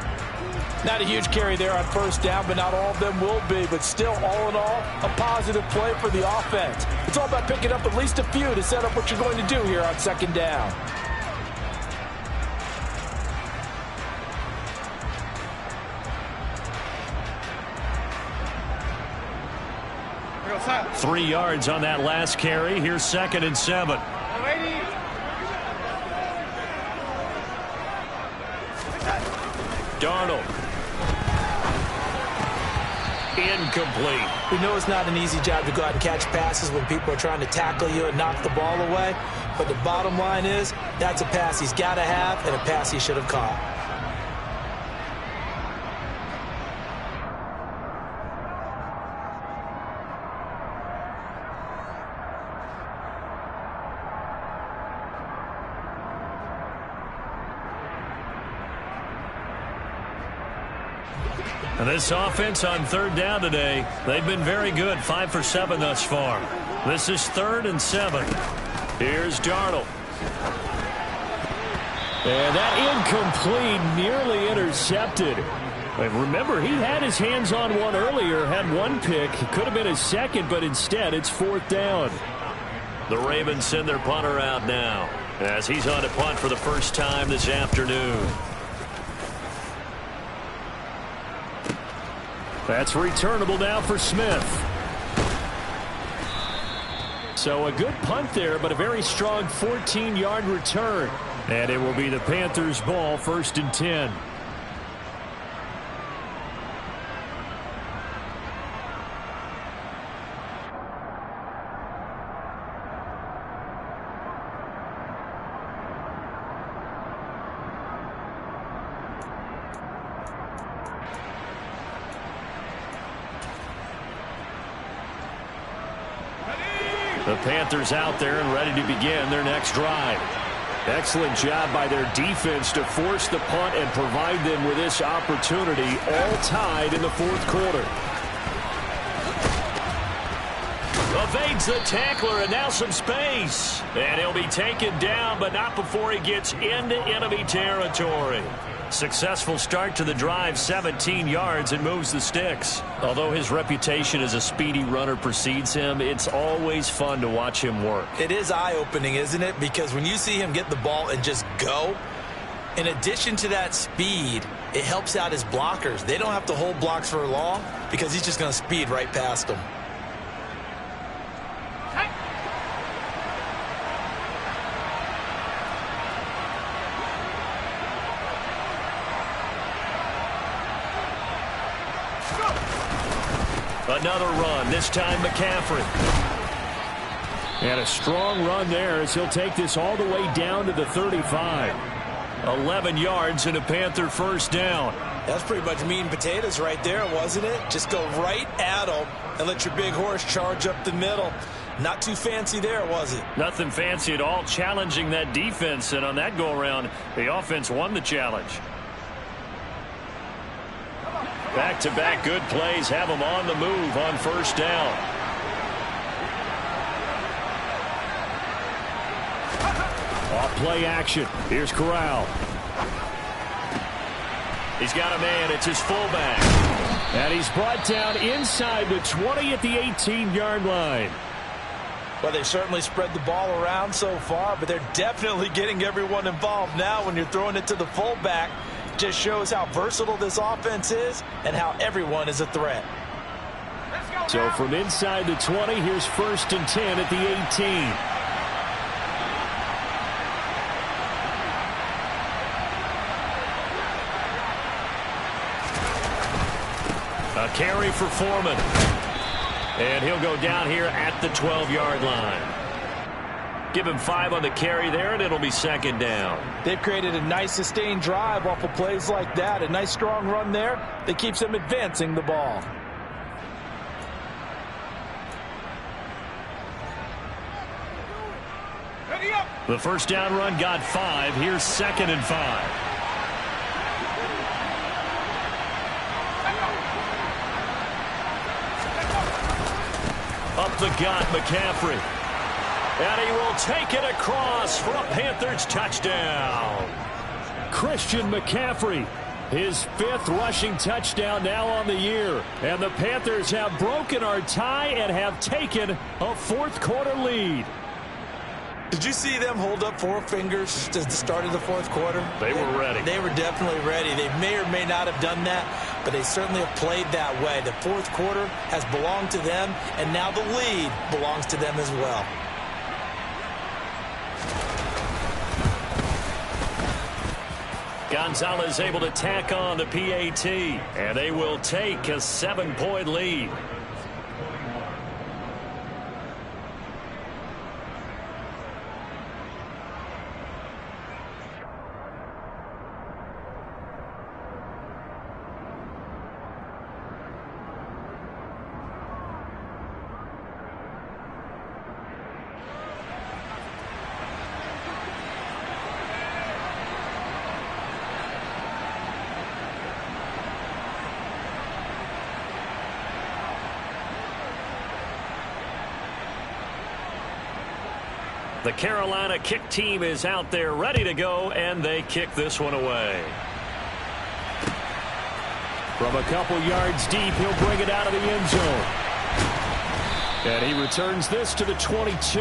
Not a huge carry there on 1st down, but not all of them will be. But still, all in all, a positive play for the offense. It's all about picking up at least a few to set up what you're going to do here on 2nd down. Set. 3 yards on that last carry. Here's 2nd and 7. Darnold. Incomplete. We know it's not an easy job to go out and catch passes when people are trying to tackle you and knock the ball away. But the bottom line is, that's a pass he's got to have and a pass he should have caught. And this offense on 3rd down today, they've been very good, 5 for 7 thus far. This is 3rd and 7. Here's Darnold. And that incomplete, nearly intercepted. And remember, he had his hands on one earlier, had one pick. Could have been his 2nd, but instead it's 4th down. The Ravens send their punter out now. as he's on to punt for the first time this afternoon. That's returnable now for Smith. So a good punt there, but a very strong 14-yard return. And it will be the Panthers' ball, 1st and 10. The Panthers out there and ready to begin their next drive. Excellent job by their defense to force the punt and provide them with this opportunity, all tied in the 4th quarter. Evades the tackler, and now some space. And he'll be taken down, but not before he gets into enemy territory. Successful start to the drive, 17 yards, and moves the sticks. Although his reputation as a speedy runner precedes him, it's always fun to watch him work. It is eye-opening, isn't it? Because when you see him get the ball and just go, in addition to that speed, it helps out his blockers. They don't have to hold blocks for long because he's just going to speed right past them. Another run, this time McCaffrey. And a strong run there as he'll take this all the way down to the 35. 11 yards and a Panther first down. That's pretty much meat and potatoes right there, wasn't it? Just go right at him and let your big horse charge up the middle. Not too fancy there, was it? Nothing fancy at all, challenging that defense. And on that go-around, the offense won the challenge. Back-to-back good plays have him on the move on first down. Off play action. Here's Corral. He's got a man. It's his fullback. And he's brought down inside the 20 at the 18-yard line. Well, they certainly spread the ball around so far, but they're definitely getting everyone involved now when you're throwing it to the fullback. Just shows how versatile this offense is and how everyone is a threat. So from inside the 20, here's 1st and 10 at the 18. A carry for Foreman. And he'll go down here at the 12-yard line. Give him 5 on the carry there, and it'll be 2nd down. They've created a nice sustained drive off of plays like that. A nice strong run there that keeps them advancing the ball. The first down run got 5. Here's 2nd and 5. Up the gut, McCaffrey. And he will take it across for a Panthers touchdown. Christian McCaffrey, his 5th rushing touchdown now on the year. And the Panthers have broken our tie and have taken a 4th quarter lead. Did you see them hold up 4 fingers to the start of the 4th quarter? They were ready. They were definitely ready. They may or may not have done that, but they certainly have played that way. The 4th quarter has belonged to them, and now the lead belongs to them as well. Gonzalez able to tack on the PAT, and they will take a 7-point lead. The Carolina kick team is out there ready to go, and they kick this one away. From a couple yards deep, he'll bring it out of the end zone. And he returns this to the 22.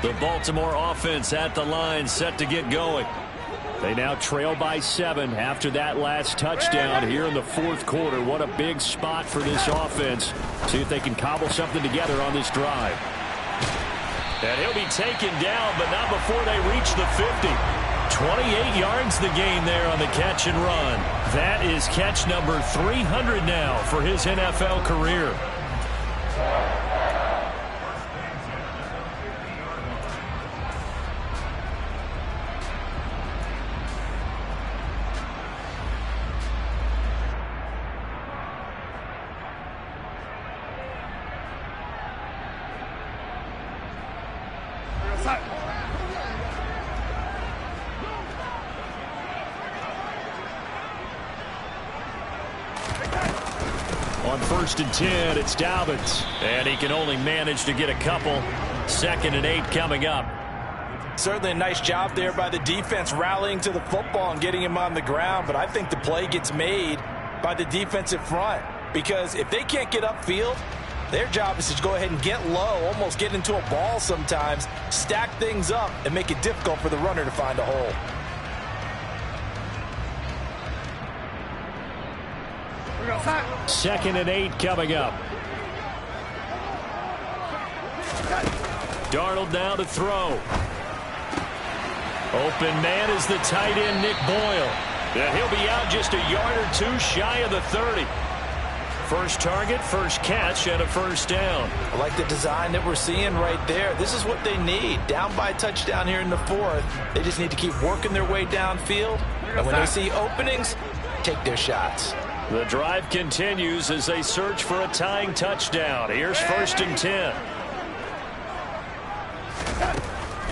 The Baltimore offense at the line, set to get going. They now trail by 7 after that last touchdown here in the fourth quarter. What a big spot for this offense. See if they can cobble something together on this drive. And he'll be taken down, but not before they reach the 50. 28 yards the gain there on the catch and run. That is catch number 300 now for his NFL career. On 1st and 10, it's Dobbins. And he can only manage to get a couple. 2nd and 8 coming up. Certainly a nice job there by the defense rallying to the football and getting him on the ground. But I think the play gets made by the defensive front. Because if they can't get upfield, their job is to go ahead and get low, almost get into a ball sometimes, stack things up, and make it difficult for the runner to find a hole. Second and 8 coming up. Darnold now to throw. Open man is the tight end, Nick Boyle. And he'll be out just a yard or two shy of the 30. First target, first catch, and a first down. I like the design that we're seeing right there. This is what they need. Down by a touchdown here in the fourth. They just need to keep working their way downfield. And when they see openings, take their shots. The drive continues as they search for a tying touchdown. Here's 1st and 10.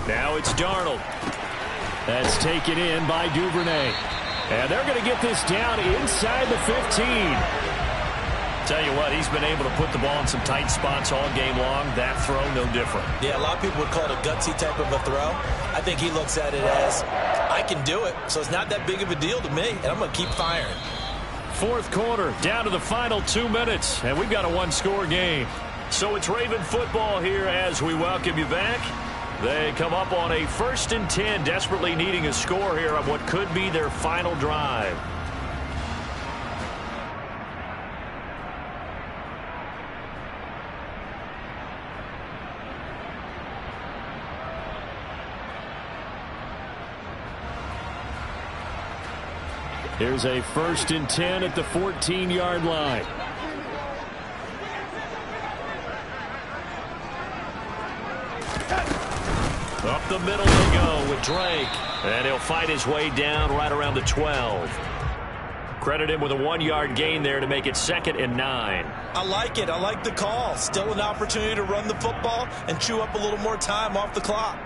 Now it's Darnold. That's taken in by Duvernay. And they're going to get this down inside the 15. Tell you what, he's been able to put the ball in some tight spots all game long. That throw, no different. Yeah, a lot of people would call it a gutsy type of a throw. I think he looks at it as, I can do it, so it's not that big of a deal to me, and I'm going to keep firing. Fourth quarter, down to the final 2 minutes, and we've got a one-score game. So it's Raven football here as we welcome you back. They come up on a 1st and 10, desperately needing a score here on what could be their final drive. Here's a 1st and 10 at the 14-yard line. Up the middle they go with Drake. And he'll fight his way down right around the 12. Credit him with a 1-yard gain there to make it 2nd and 9. I like it. I like the call. Still an opportunity to run the football and chew up a little more time off the clock.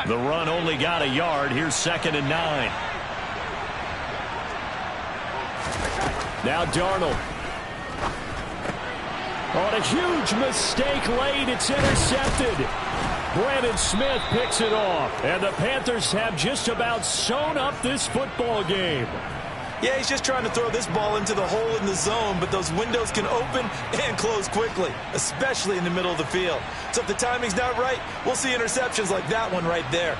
The run only got a yard. Here's 2nd and 9. Now Darnold. On a huge mistake late. It's intercepted. Brandon Smith picks it off. And the Panthers have just about sewn up this football game. Yeah, he's just trying to throw this ball into the hole in the zone, but those windows can open and close quickly, especially in the middle of the field. So if the timing's not right, we'll see interceptions like that one right there.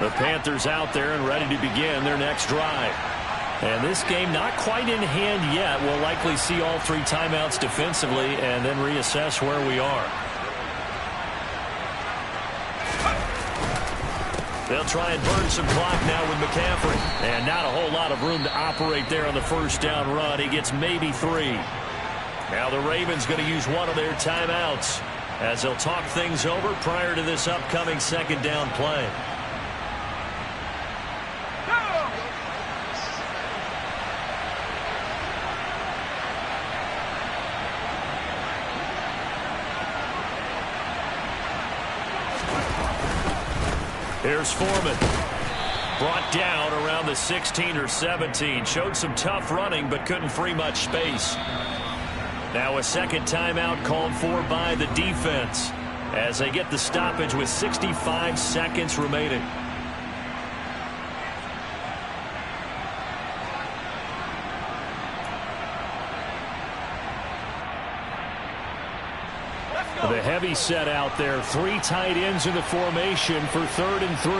The Panthers out there and ready to begin their next drive. And this game not quite in hand yet. We'll likely see all 3 timeouts defensively and then reassess where we are. They'll try and burn some clock now with McCaffrey. And not a whole lot of room to operate there on the first down run. He gets maybe 3. Now the Ravens going to use one of their timeouts as they'll talk things over prior to this upcoming 2nd down play. Here's Foreman. Brought down around the 16 or 17. Showed some tough running, but couldn't free much space. Now a second timeout called for by the defense as they get the stoppage with 65 seconds remaining. The heavy set out there. 3 tight ends in the formation for 3rd and 3.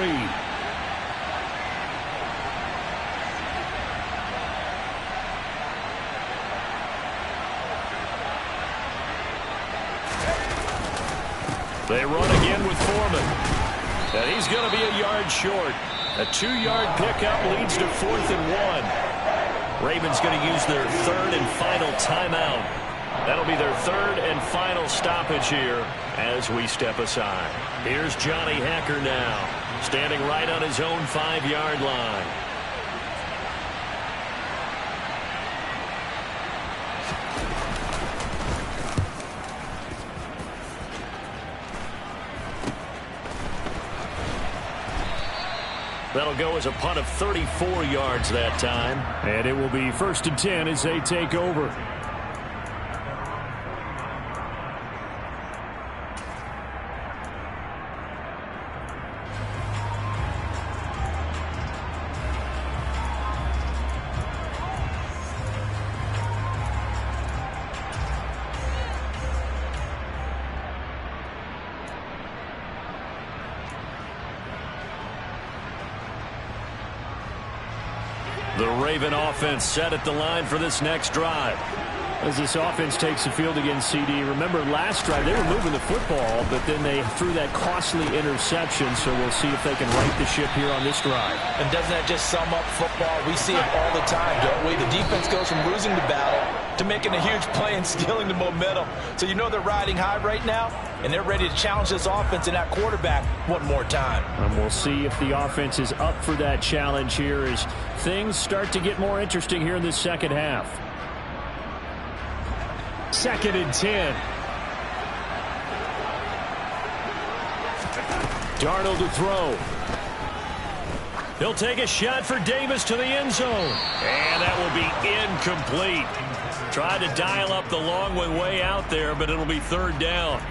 They run again with Foreman. And he's going to be a yard short. A 2-yard pickup leads to 4th and 1. Ravens going to use their 3rd and final timeout. That'll be their 3rd and final stoppage here as we step aside. Here's Johnny Hacker now, standing right on his own 5-yard line. That'll go as a punt of 34 yards that time. And it will be 1st and 10 as they take over. The Raven offense set at the line for this next drive. As this offense takes the field against CD, remember last drive they were moving the football, but then they threw that costly interception, so we'll see if they can right the ship here on this drive. And doesn't that just sum up football? We see it all the time, don't we? The defense goes from losing the battle to making a huge play and stealing the momentum. So you know they're riding high right now, and they're ready to challenge this offense and that quarterback one more time. And we'll see if the offense is up for that challenge here as things start to get more interesting here in this second half. 2nd and 10. Darnold to throw. He'll take a shot for Davis to the end zone. And that will be incomplete. Tried to dial up the long one way out there, but it'll be 3rd down.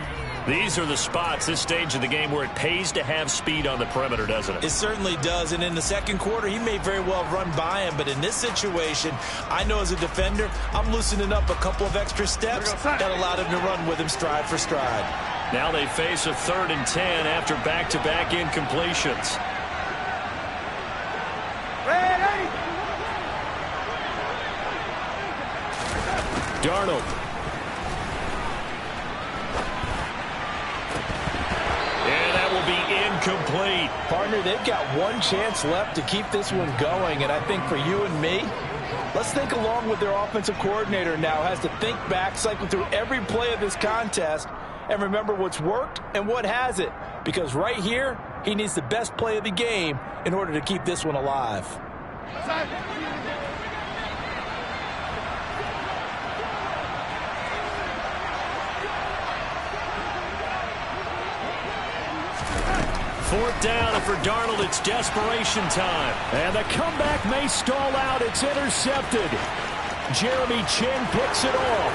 These are the spots, this stage of the game, where it pays to have speed on the perimeter, doesn't it? It certainly does, and in the second quarter, he may very well run by him, but in this situation, I know as a defender, I'm loosening up a couple of extra steps that allowed him to run with him stride for stride. Now they face a 3rd and 10 after back-to-back incompletions. Darnold. Incomplete. Partner, they've got one chance left to keep this one going, and I think for you and me, let's think along with their offensive coordinator now. Has to think back, cycle through every play of this contest, and remember what's worked and what hasn't. Because right here, he needs the best play of the game in order to keep this one alive. Fourth down, and for Darnold, it's desperation time. And the comeback may stall out. It's intercepted. Jeremy Chin picks it off.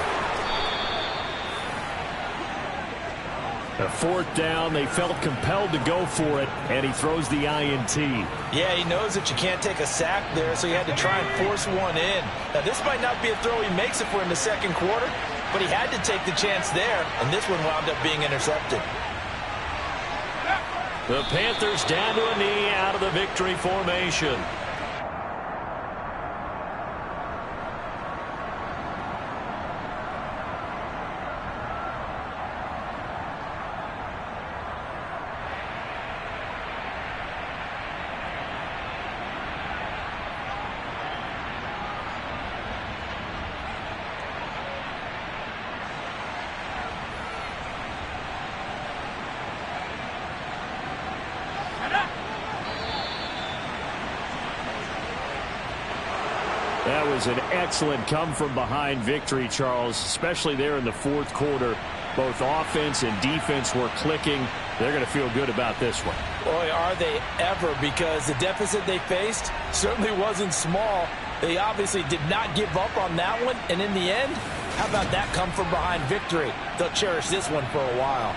A 4th down, they felt compelled to go for it, and he throws the INT. Yeah, he knows that you can't take a sack there, so he had to try and force one in. Now, this might not be a throw he makes if we're in the second quarter, but he had to take the chance there, and this one wound up being intercepted. The Panthers down to a knee out of the victory formation. That was an excellent come-from-behind victory, Charles, especially there in the 4th quarter. Both offense and defense were clicking. They're going to feel good about this one. Boy, are they ever, because the deficit they faced certainly wasn't small. They obviously did not give up on that one, and in the end, how about that come-from-behind victory? They'll cherish this one for a while.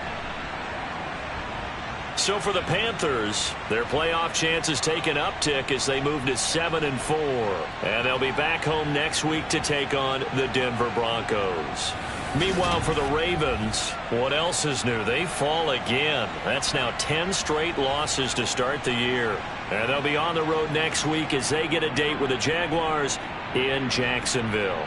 So for the Panthers, their playoff chances take an uptick as they move to 7-4. And they'll be back home next week to take on the Denver Broncos. Meanwhile, for the Ravens, what else is new? They fall again. That's now 10 straight losses to start the year. And they'll be on the road next week as they get a date with the Jaguars in Jacksonville.